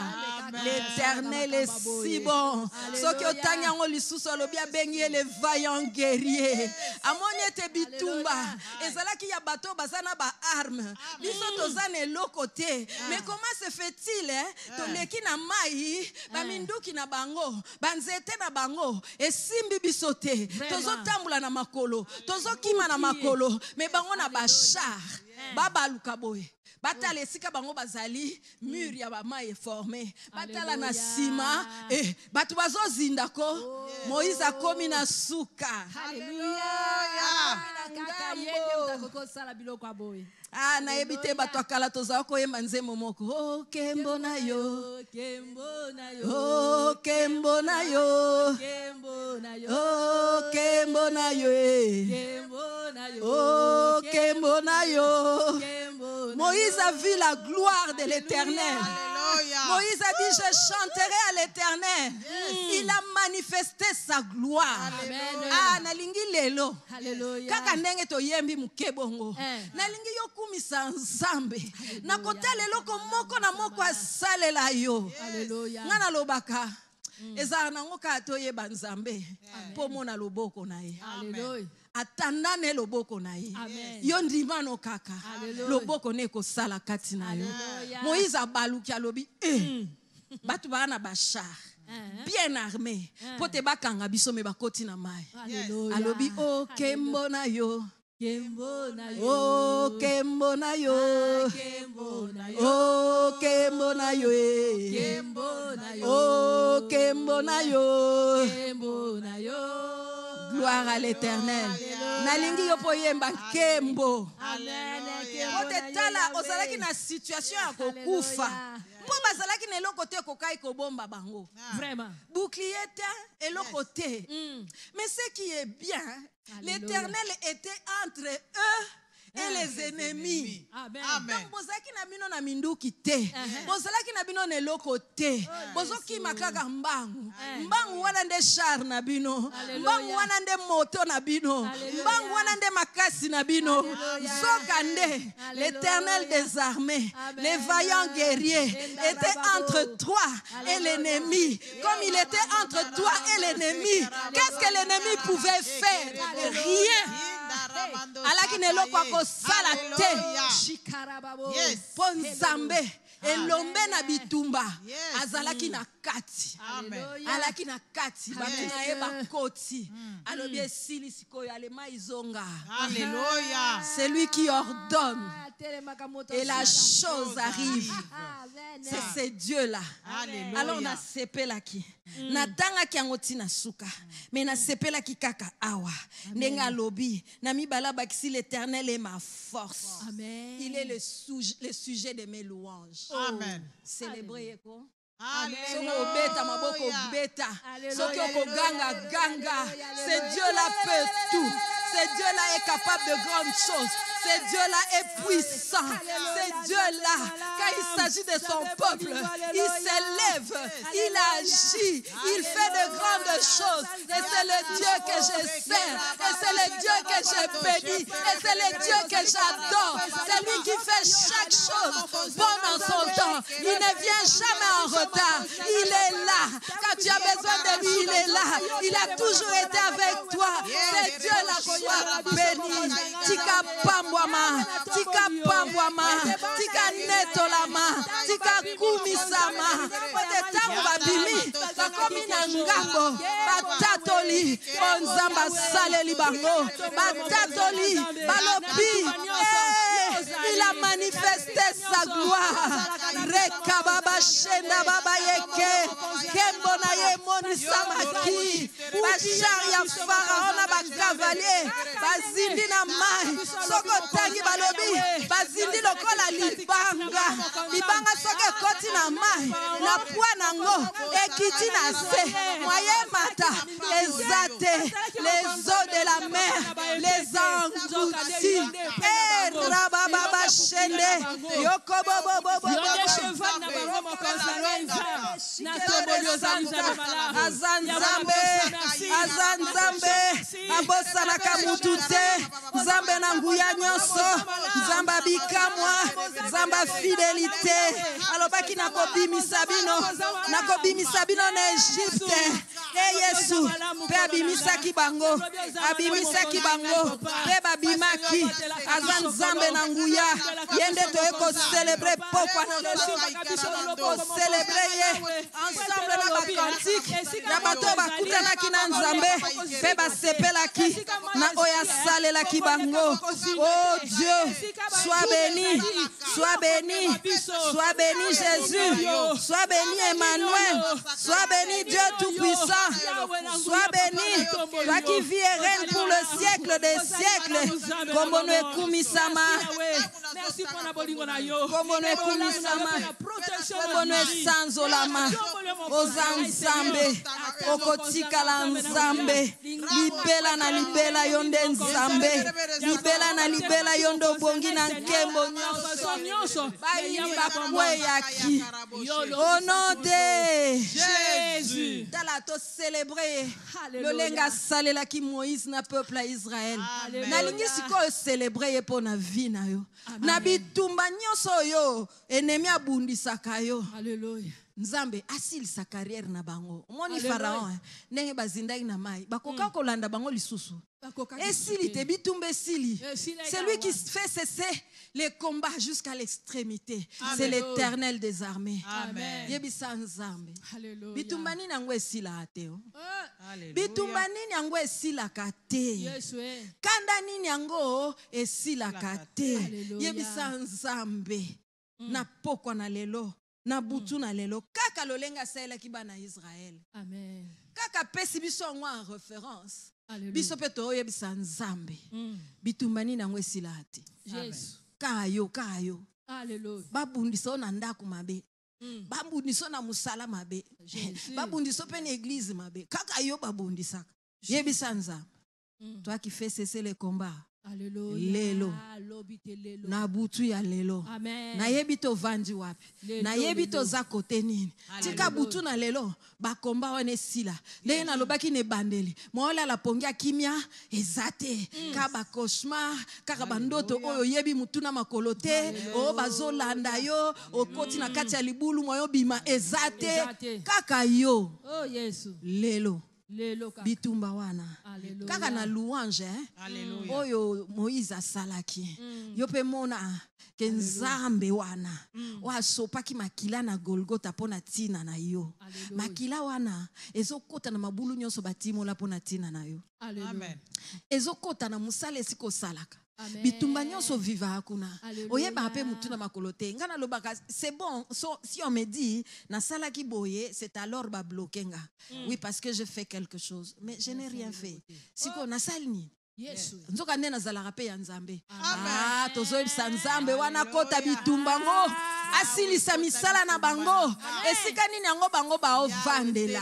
L'Éternel est si bon. Soki otanya ngo lisusu alobi abengi le vaillant guerrier. Amoni te bitumba. Ezalaki ya bato bazana ba arme. Biso tozane lokote. Mais comment se fait-il toleki na mai ba minduki na bango banzete na bango esimbi bisote tozo tambula na makolo tozo kima na makolo mais bango na bachar baba lukaboye batala esika bango bazali mur ya ba mai formé batala na sima batu bazo zindako Moïse akomi na suka. Alléluia. Na ebite bato akala toza koyemba nzembo moko. Oh kembo na yo, kembo na yo, oh kembo na yo, kembo na yo, oh kembo na yo, kembo na yo, oh kembo na yo. Moïse a vu la gloire de l'Éternel. Moïse a dit, je chanterai à l'Éternel. Il a manifesté sa gloire. Nalingi lelo. Kaka ndenge to yembi mukebongo. Nalingi yokumisa nzambe. Nakota lelo ko moko na moko asalela yo. Ngana lobaka. Eza nango ka to yeba nzambe. Po mona loboko na ye. Atandane loboko na ye. Yo ndimano kaka. Loboko ne ko sala kati na yo. Moïse abaluki alobi batu bana bachar bien armé pote bakanga biso me bakoti na mai. Alobi o kembo na yo. Kembo na yo, oh kembo na yo, kembo na yo, oh kembo na yo, kembo na yo, oh kembo na yo, kembo na yo. Gloire à l'Éternel. Nalingi yo poyemba kembo. Amen. Pote tala ozalaki na situation ya kokufa. Mpo bazalaki na eloko te kokai kobomba bango. Vraiment. Bouclier te eloko te. Mais ce qui est bien, l'Éternel était entre eux et les ennemis. Amen. Donc bozaki na bino na minduki te. Bozalaki na bino na eloko te. Bozoki makaka mbangu. Mbangu wana nde char na bino. Mbangu wana nde moto na bino. Mbangu wana nde makasi na bino. Zokande, l'Éternel des armées, les vaillants guerriers étaient entre toi et l'ennemi. Comme il était entre toi et l'ennemi, qu'est-ce que l'ennemi pouvait faire? Rien. Alaki neloko akosala te. Ponzambe elombe na bitumba azalaki na kati. Alaki na kati bakina eba koti. Alobi esili sikoyo alema izonga. Alléluia. C'est lui qui ordonne et la chose arrive. C'est Dieu là. Alors na sepelaki. Na tanga ki angoti na suka. Mais na sepelaki kaka awa. Nenga lobi. Na mi balaba si l'Éternel est ma force. Amen. Il est le sujet de mes louanges. Amen. Célébrez quoi? Alléluia. C'est Dieu là peut tout. C'est Dieu là est capable de grandes choses. C'est Dieu là est puissant. C'est Dieu là, quand il s'agit de son peuple, il s'élève, il agit, il fait de grandes choses. Et c'est le Dieu que je sers. Et c'est le Dieu que je bénis. Et c'est le Dieu que j'adore. C'est lui qui fait chaque chose bon en son temps. Il ne vient jamais en retard. Il est là. Quand tu as besoin de lui, il est là. Il a toujours été avec toi. C'est Dieu là qui soit béni. Tika pambwama, tika pambwama, tika netolama, tika kumisama. Pote tangu babimi, bakomi na ngambo, batatoli, onzamba saleli bango, batatoli, balobi. Il a manifesté manifester sa gloire. Rekababa shenda baba yeke. Kembo na ye moni samaki. Bachar ya Pharaon na ba cavalier. Bazindi na mai. Soko tangi balobi. Bazindi lokola libanga. Libanga soke koti na mai. Na poa nango. Ekiti na se. Moye mata. Ezate. Les eaux de la mer. Les engloutis. Rababa shende. Yoko bobo bobo. Azanzambe. Azanzambe. Abosalaka mutute. Zambe na nguya nyonso. Zamba bikamwa. Zamba fidélité. Alobaki nakobimisa bino. Nakobimisa bino na Egypte. Yesu. Pe abimisaki bango. Abimisaki bango. Pe babimaki. Azanzambe na nguya. Yende toeko célébrer pokwa na lelo. Célébrer ye. Ensemble na bakantique. Ya bato bakutanaki na Nzambe. Pe basepelaki. Na oya salelaki bango. Oh Dieu, sois béni. Sois béni. Sois béni Jésus. Sois béni Emmanuel. Sois béni Dieu Tout-Puissant. Sois béni. Toi qui vis et règne pour le siècle des siècles. Comme on est kumisama. Merci pour la bolingona yo. Comme on est kumisama. Comme on est sans olama. Ozanzambe. Okotika la Nzambe. Libela na libela yonde Nzambe. Libela na libela yondo bongi na nkembo nyonso. Baini bakwe yaki. Au nom de Jésus. Dala to célébrer. Le lenga salela ki Moïse na peuple à Israël. Na lingi siko célébrer pour na vie na yo. Na bitumba nyonso yo enemi abundisaka yo. Alléluia. Nzambe asili sa carrière na bango. Moni Pharaon ndenge bazindaki na mai. Bakoka kolanda bango lisusu. Esili te bitumbe sili. C'est lui qui fait cesser les combats jusqu'à l'extrémité. C'est l'Éternel des armées. Amen. Yebisa Nzambe. Alléluia. Bitumbani nango esila ate. Bitumbani nango esila kate. Kanda nini yango esila kate. Yebisa Nzambe. Na pokwa na lelo. Na butu na lelo. Kaka lolenga saela ki bana Israël. Amen. Kaka pesi biso ngwa en référence. Alléluia. Biso peto yebisa Nzambe. Bitumbani nango esila ate. Jésus. Kayo. Alléluia. Babundiso na ndaku mabe. Babundiso na musala mabe. Babundiso pe na église mabe. Kaka yo babundisaka. Yebisa Nzambe. Toi qui fais cesser les combats. Alléluia. Lelo. Na butu ya lelo. Amen. Na yebito vandi wapi. Na yebito za kote nini. Tika butu na lelo. Bakomba wane sila. Leye na lobaki ne bandeli. Mwaola la pongia kimia. Ezate. Kaba koshma. Kaka bandoto oyo yebi mutuna makolote. O bazo landa yo. O koti na kati ya libulu mwayo bima. Ezate. Kaka yo. Oh Yesu. Lelo. Bitumba wana. Kaka na louange oyo Moïse asalaki. Yo pe mona ke Nzambe wana wa sopaki makila na Golgotha pona tina na yo. Makila wana ezokota na mabulu nyonso batimola pona tina na yo. Amen. Ezokota na musala esiko salaka. Bitumba nyonso viva hakuna. Oyeba pe mutuna makolote. Ngana lobaka c'est bon si on me dit na sala ki boye c'est alors ba bloquenga. Oui parce que je fais quelque chose mais je n'ai rien fait. Siko na salini. Yesu. Nzoka nena zalaka pe ya Nzambe. Ah tozoyebisa Nzambe wana kota bitumba ngo. Asilisa misala na bango. Esika nini yango bango ba ovandela.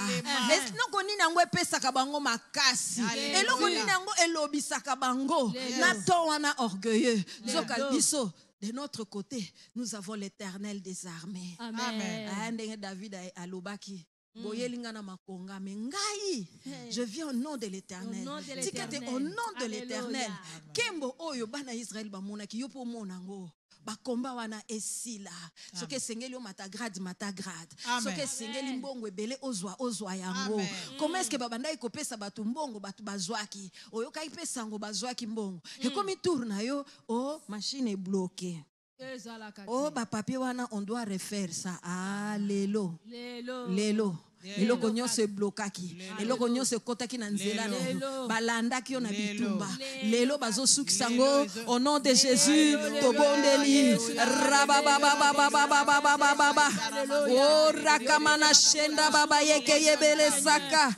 Esinoko nini yango epesaka bango makasi. Eloko nini yango elobisaka bango. Na to wana orgueilleux. Nzoka biso. De notre côté, nous avons l'Éternel des armées. Amen. David alobaki. Boyelingana makonga mengai. Je viens au nom de l'Éternel. Tikate au nom de l'Éternel. Kembo oyo bana Israël ba monaki yo po monango. Bakomba wana esila. Soke sengeli o matagrade. Soke sengeli mbongo ebele ozwa yango. Comment est-ce que babanda ikopesa batu mbongo batu bazwaki. Oyo kai pesa ngo bazwaki mbongo. Et comme il tourne yo, oh machine est bloquée. Oh, papier wana, on doit refaire ça. Ah, lelo. eloko nyonso eblokaki eloko nyonso ekotaki na nzela nayo balandaki yo na bitumba lelo bazosukisa ngo au nom de Jésus tobondeli rabababababababababa o rakamana shenda baba yeke yebele saka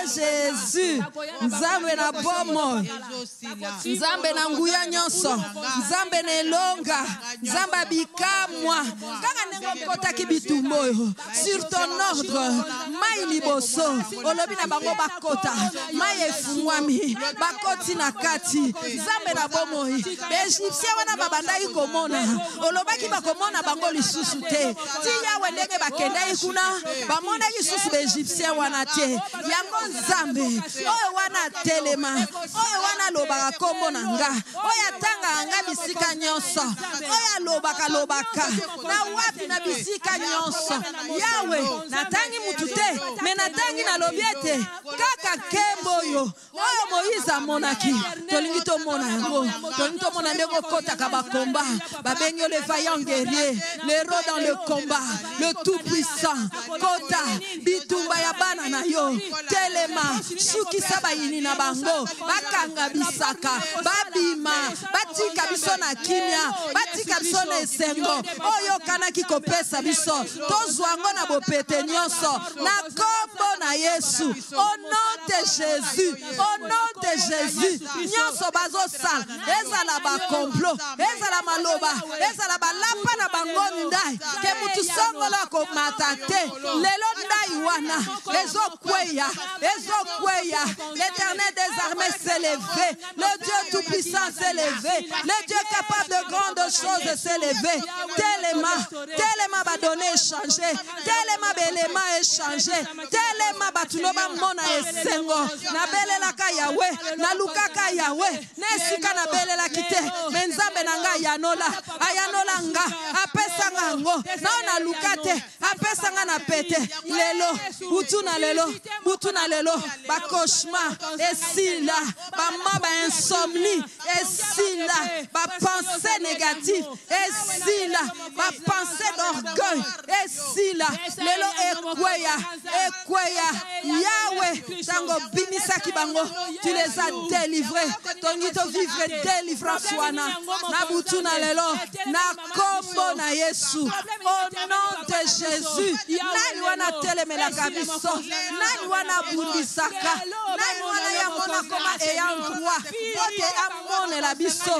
Jésus nzambe na bomo nzambe na nguya nyonso nzambe na elonga nzambe abikamwa kaka ndenge okotaki bitumba oyo sur ton ordre mai liboso olobi na bango bakota mai efungwami bakoti na kati nzambe na bomoi baegyptien wana babandaki komona olobaki bakomona bango lisusu te ti yawe ndenge bakendaki kuna bamonaki lisusu baegyptien wana te yango nzambe oyo wana telema oyo wana alobaka kombo na nga oyo atangaka nga bisika nyonso oyo alobaka na wapi na bisika nyonso yawe natangi mutu te me natangi nalobi ete kaka kembo oyo Moïse amonaki tolingi tomona yango tolingi tomona ndenge okotaka bakomba babengi le vaillant guerrier l'héros dans le combat le tout puissant kota bitumba ya bana na yo telema sukisa bayini na bango bakanga bisaka babima batika biso na kimia batika biso na esengo oyo kanaki kopesa biso tozwango na bopete nyonso na kombo na Yesu au nom de Jésus au nom de Jésus nyonso bazosala ezala ba complot ezala maloba ezala balapa na bango ndai ke mutu songolo komata te lelo ndai wana ezokweya l'Éternel des armées s'est levé le Dieu tout puissant s'est levé le Dieu capable de grandes choses s'est levé telema ba donner échanger telema belema échanger telema batuloba mona esengo na belelaka yawe na lukaka yawe nesika na belelaki te me nzambe na nga ayanola nga apesa nga ngo na luka te apesa nga na pete lelo butu na lelo ba cauchemar esila ba insomnie esila ba pensée négative esila ba pensée d'orgueil esila lelo ekweya yawe tango bimisaki bango tu les as délivrés tongi to vivre délivrance wana na butu na lelo na kombo na Yesu au nom de Jésus nani wana telemelaka biso nani wana bundisaka nani wana yamona koma eyangwa ote amonela biso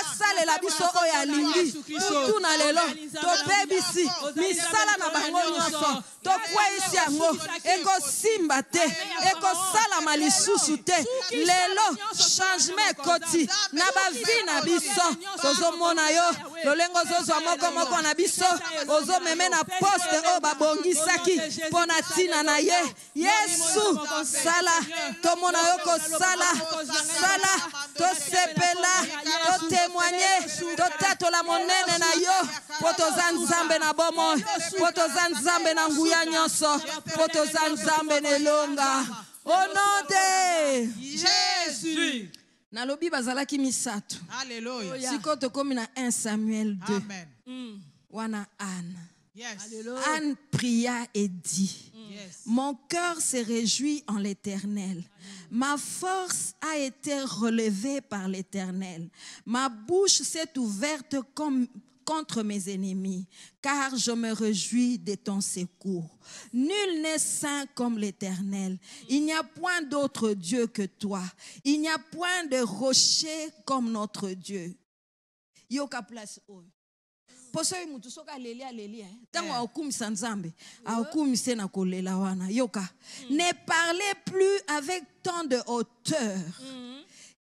asalela biso oyo alingi butu na lelo tobebisi misala na bango nyonso tokweyisi yango ekosimba te ekosalama lisusu te lelo changement ekoti na bavi na biso tozomona yo lolengo ozozwa moko na biso ozomeme na poste oyo babongisaki mpo na ntina na ye Yesu sala tomona yo kosala tosepela totémoigne totatola monene na yo mpo toza nzambe na bomoi mpo toza nzambe na nguya nyonso mpo toza nzambe na elonga au nom de Jésus nalobi bazalaki misato Alléluia. siko tokomi na 1 Samuel 2 Amen. wana Anne. Yes. Anne pria et dit, Yes. mon cœur se réjouit en l'Éternel. Ma force a été relevée par l'Éternel. Ma bouche s'est ouverte contre mes ennemis, car je me réjouis de ton secours. Nul n'est saint comme l'Éternel. Il n'y a point d'autre Dieu que toi. Il n'y a point de rocher comme notre Dieu. Yoka place oyo. Posoyi mutu soka aleli tango akumisa nzambe akumise na kolela wana yoka ne parlez plus avec tant de hauteur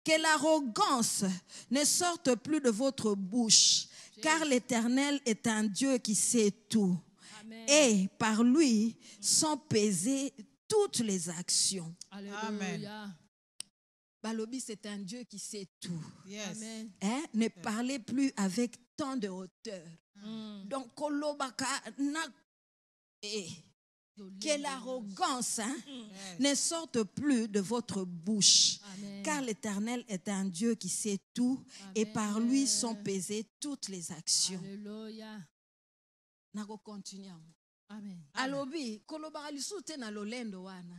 que l'arrogance ne sorte plus de votre bouche car l'Éternel est un Dieu qui sait tout. Amen. Et par lui sont pesées toutes les actions. Amen. Balobi, c'est un Dieu qui sait tout. Yes. Amen. Ne parlez plus avec tant de hauteur. Donc, kolobaka na que l'arrogance ne sorte plus de votre bouche. Amen. Car l'Éternel est un Dieu qui sait tout. Amen. Et par lui sont pesées toutes les actions. Alléluia. Nako continue. Amen. Alobi, koloba lisusu na lolendo wana.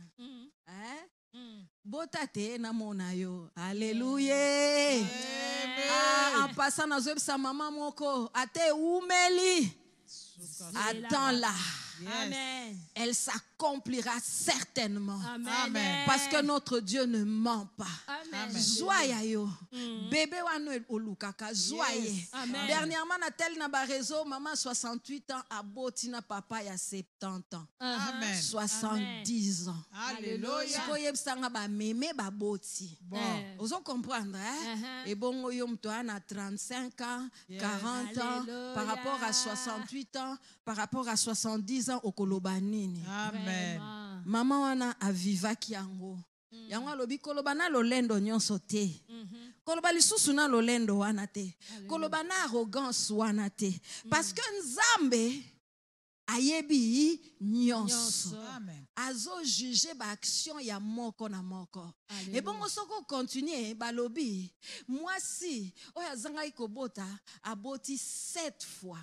Bota te na mona yo. Alléluia. En passant na zebisa mama moko, ate umeli. Attends-la. Amen. Elle s'accomplira certainement. Amen. Parce que notre Dieu ne ment pas. Amen. Joya yo. Bébé wano olukaka. Joye. Dernièrement, na tel na ba réseau, maman 68 ans, aboti na papa ya 70 ans. Amen. 70 ans. Alléluia. Siko yebsanga ba meme ba boti. Vous comprendre, hein? Et bon, yom toi na 35 ans, 40 ans, par rapport à 68 ans, par rapport à 70 ans au Kolobanini. Amen. Maman wana avivaki yango. Yango alobi koloba na lolendo nyonso te. Koloba lisusu na lolendo wana te. Koloba na arrogance wana te. Parce que Nzambe ayebi nyonso. Azo juger ba action ya moko na moko. Et bon soko continuer balobi. Moi si oya zanga ikobota aboti 7 fois.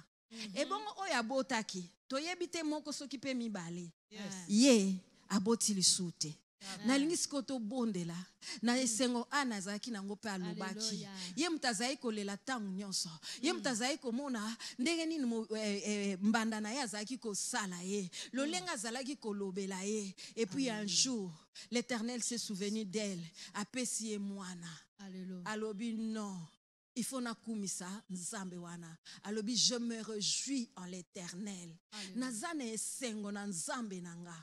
Et bon oya botaki. Toyebi te moko soki pe mibale. Ye aboti lisute. Na lingi koto bondela na esengo ana zaki nango pe alobaki ye mutazai kolela tangu nyonso ye mutazai komona ndenge nini mbanda na ya zaki ko sala ye lolenga zalaki kolobela ye et puis un jour l'Éternel s'est souvenu d'elle apesi ye mwana alobi non. Il faut na kumisa nzambe wana. Alobi je me réjouis en l'Éternel. Nazane esengo na nzambe nanga.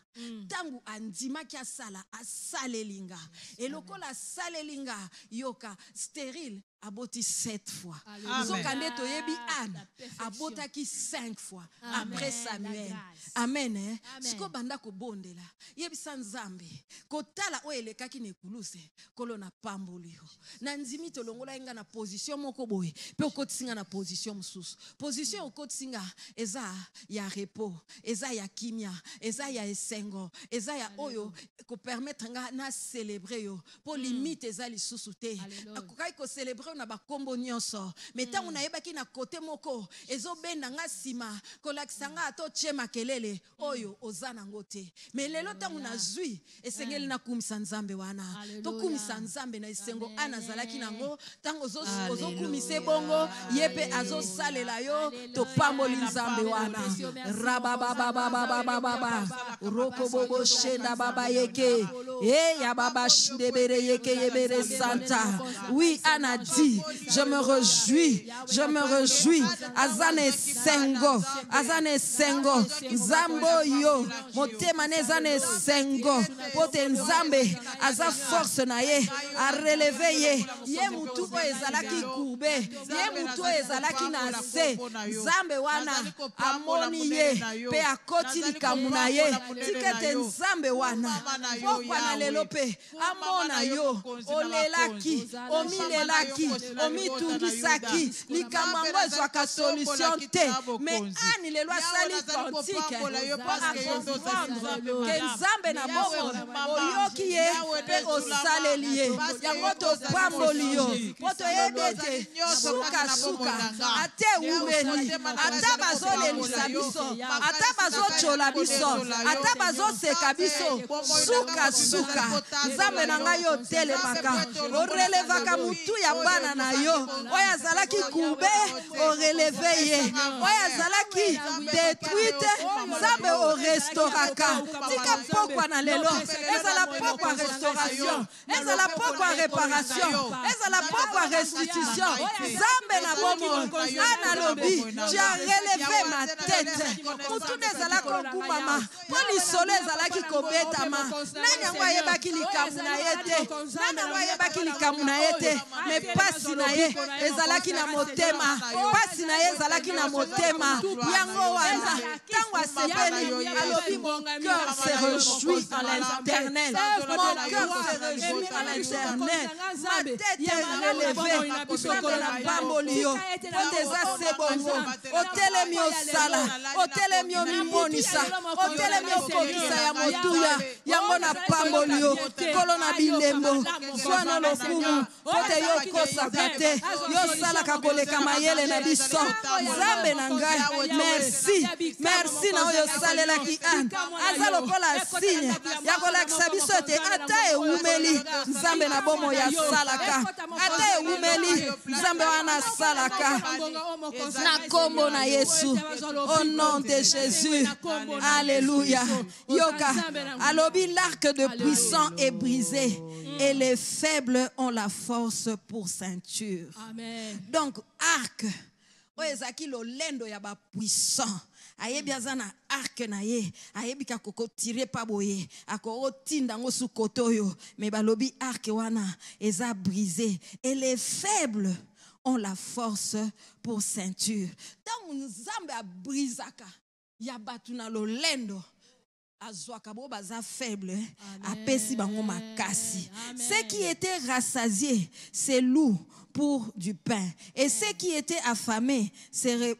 Tangu andima kia sala asalelinga. Et lokola salelinga yoka stérile aboti 7 fois. Zokande toyebi Anne abotaki 5 fois après Samuel. Amen. Siko banda ko bondela. Yebisa nzambe kotala oyelekaki nekuluse kolona pambolio. Na nzimi tolongola inga na position moko boye pe okotinga na position mususu. Position okotinga eza ya repos, eza ya kimia, eza ya esengo, eza ya oyo ko permettre nga na célébrer yo. Po limite eza lisusu te. Akokai ko célébrer na bakombo nyonso. Mais tangu na yebaki na côté moko ezo benda nga sima kolakisanga ato chema kelele oyo ozana ngote. Mais lelo tangu na zui esengeli na kumisa nzambe wana. To kumisa nzambe na esengo ana zalaki nango tango ozo kumise bongo yepe azo salela yo to pamboli nzambe wana. Rabababababababa roko bobo shenda baba yeke ya baba shindebere yeke yebere santa. Oui, Anna dit je me réjouis azane sengo nzambo yo motema nezane sengo pote nzambe aza force na ye a relever ye mutu po ezalaki kube ye mutu ezalaki na se nzambe wana amoni ye pe akoti likamu na ye tikete nzambe wana pokwa na lelo pe amona yo olelaki omilelaki omitungisaki likamango ezwaka solution te mais ani lelo asali quantique ke nzambe na bongo oyoki ye pe osaleli ye yango topamboli yo po toyebi ete sukasuka ate umeli ata bazolelisa biso ata bazochola biso ata bazoseka biso sukasuka nzambe na ngai yo telemaka orelevaka mutu ya bana na yo oyo azalaki kube oreleve ye oyo azalaki détruite nzambe orestauraka tika pokwa na lelo ezala pokwa restauration ezala pokwa réparation ezala pokwa restitution nzambe na bomo analobi tu as relevé ma tête mutu nezala kokumama po lisolo ezalaki kobetama nani yango ayebaki likamu na ye te nani yango ayebaki likamu na ye te mais pasi na ye ezalaki na motema pasi na ye ezalaki na motema yango wana tango asepeli alobi mon cœur se réjouit en l'Éternel mon cœur se réjouit en l'Éternel ma tête est relevée nzambe na pamboli yo po eza se bongo otelemi osala otelemi omimonisa otelemi okokisa ya motuya yango na pamboli yo kolo na bilembo swana lokumu pote yo kosaka te yo sala ka koleka mayele na biso nzambe na ngai merci merci na oyo salelaki Anne aza lokola signe ya kolakisa biso te ata ewumeli nzambe na bomo ya salaka ata ewumeli nzambe wana salaka na kombo na Yesu au nom de Jésus alléluia yoka alobi l'arc de puissant est brisé et les faibles ont la force pour ceinture. Amen. Donc arc oyezaki lolendo ya ba puissant ayebi azana arc na ye ayebi ka koko tirer pa boye akoro tinda ngo su kotoyo mais balobi arc wana eza brisé et les faibles ont la force pour ceinture. Tant nzambe a brisaka ya batu na lolendo azwaka bo baza faible apesi bango makasi. Ceux qui étaient rassasiés se louent pour du pain et ceux qui étaient affamés se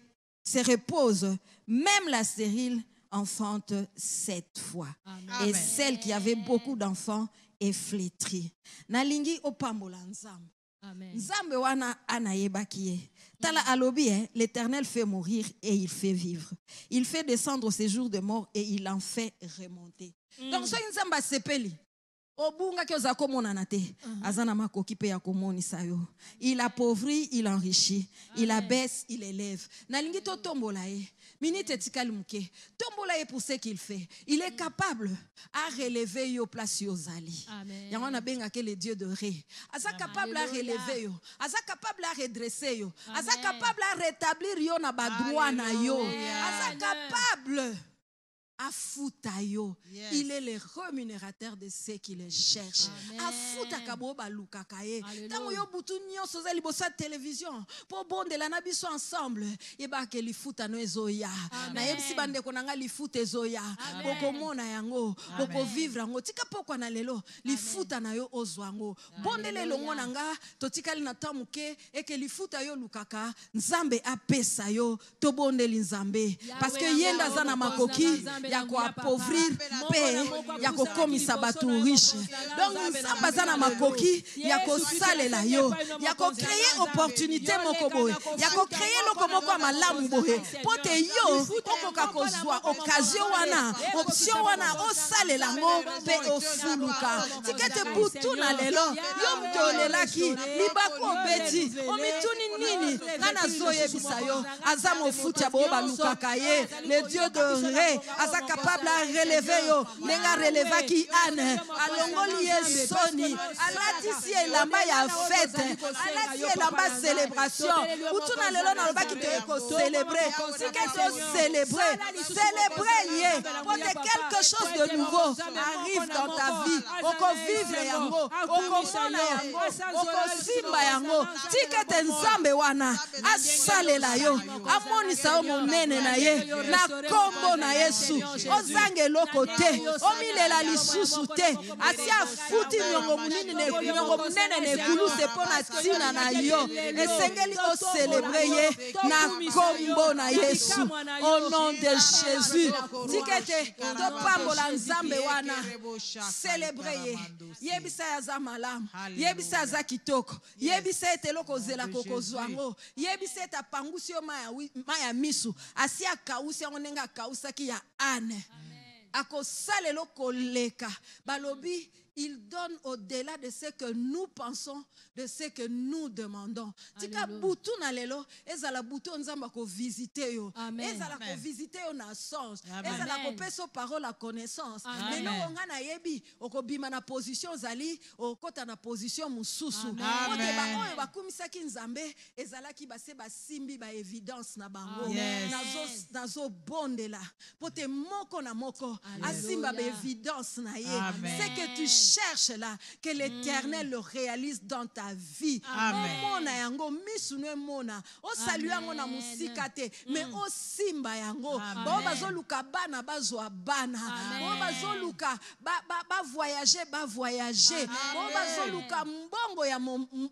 reposent. Même la stérile enfante 7 fois. Amen. Et celle qui avait beaucoup d'enfants est flétrie. Nalingi opambola nzambe. Nzambe wana anayebakie. Tala alobi, l'Éternel fait mourir et il fait vivre. Il fait descendre au séjour de mort et il en fait remonter. Donc so nzamba sepeli. Obunga ke ozako monana te. Azana makoki pe ya komonisa yo. Il appauvrit, il enrichit. Il abaisse, il élève. Nalingi to tombola ye. Minute etikali muke. Tombola ye pour ce qu'il fait. Il est capable à relever yo place yo zali. Yango na benga ke le Dieu de ré. Aza capable à relever yo. Aza capable à redresser yo. Aza capable à rétablir yo na ba droit na yo. Aza capable Afutayo, il est le rémunérateur de ceux qui le cherchent. Afuta kabo baluka kaye. Tango yo butu nyonso za libosa télévision. Po bonde la na biso ensemble. Eba ke lifuta no ezoya. Na yebisi bande konanga lifuta ezoya. Boko mona yango, boko vivre yango. Tika pokwa na lelo, lifuta na yo ozwango. Bonde le longo nanga, totikali na tamuke eke lifuta yo lukaka, nzambe apesa yo, to bonde linzambe. Parce que yenda zana makoki ya ko appauvrir pe ya ko komisa batu riche. Donc nzamba zana makoki ya ko salela yo, ya ko créer opportunité moko boye, ya ko créer loko moko malamu boye. Pote yo okoka kozwa occasion wana, option wana o salela ngo pe ofuluka. Tikete butu na lelo yo mtolelaki libako beti o mituni nini ngana zoye bisayo azamo futi abo baluka kaye le Dieu de ré asa capable à relever yo nenga releva ki Anne alongoli yesoni alatisi elamba ya fête alati elamba célébration utuna lelo na lobaki te ko célébrer siketo célébrer ye pour que quelque chose de nouveau arrive dans ta vie oko vivre yango oko mona yango oko simba yango tikete nzambe wana asalela yo amonisa yo monene na ye na kombo na Yesu ozange lokote omilela lisusu te asia futi nyongo munene ne kuluse pona tina na yo esengeli o célébrer ye na kombo na Yesu au nom de Jésus tikete to pambola nzambe wana célébrer ye yebisa ya za malamu yebisa za kitoko yebisa etelo zela kokozwango yebisa ta pangusi yo maya misu asia kausi yango nenga kausaki ya Anne ako salelo koleka balobi il donne au-delà de ce que nous pensons, de ce que nous demandons. Tika butu na lelo, ezala butu nzamba ko visiter yo. Ezala ko visiter yo na sens. Ezala ko peso parole la connaissance. Mais non on na yebi, oko bima na position zali, okota na position mususu. Ote ba oyo bakumisa ki nzambe, ezala ki base ba simbi ba évidence na bango. Nazo bonde la. Pote moko na moko, asimba ba évidence na ye. C'est que tu cherche là, que l'Éternel le réalise dans ta vie. Amen. yango misu no emona osali yango na musika te mais osimba yango bao bazoluka bana bazwa bana bao bazoluka ba voyager bao bazoluka mbongo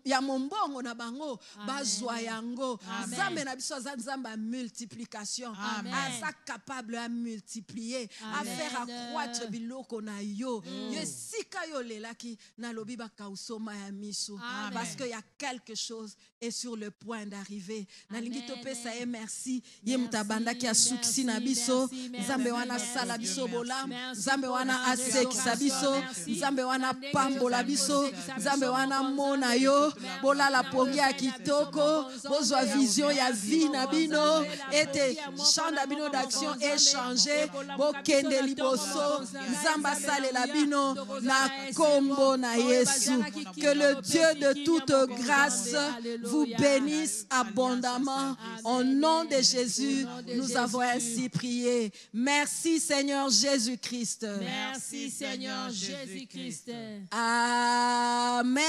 ya mombongo na bango bazwa yango Nzambe na biso aza Nzambe multiplication aza capable à multiplier à faire accroître biloko na yo yesika yo lelaki na lobi ba kausoma ya misu parce que y a quelque chose est sur le point d'arriver nalingi topesa ye merci ye mutabanda ki asuksi na biso Nzambe wana sala biso bolam Nzambe wana asekisa biso Nzambe wana pambola biso Nzambe wana mona yo bolala pongi ya kitoko bozwa vision ya vie na bino ete champ na bino d'action échangé bokende liboso Nzamba salela bino na kombo na Yesu. Que le Dieu de toute grâce vous bénisse abondamment. Au nom de Jésus, nous avons ainsi prié. Merci Seigneur Jésus-Christ. Merci Seigneur Jésus-Christ. Amen.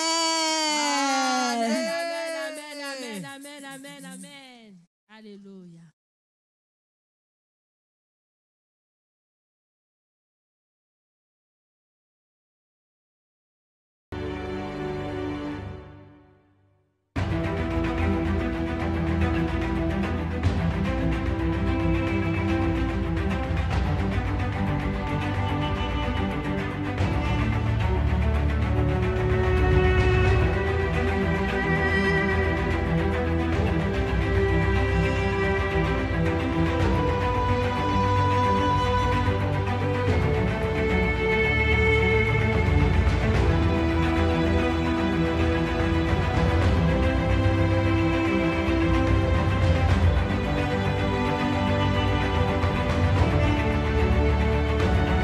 Amen, amen, amen, amen, amen, amen. Alléluia.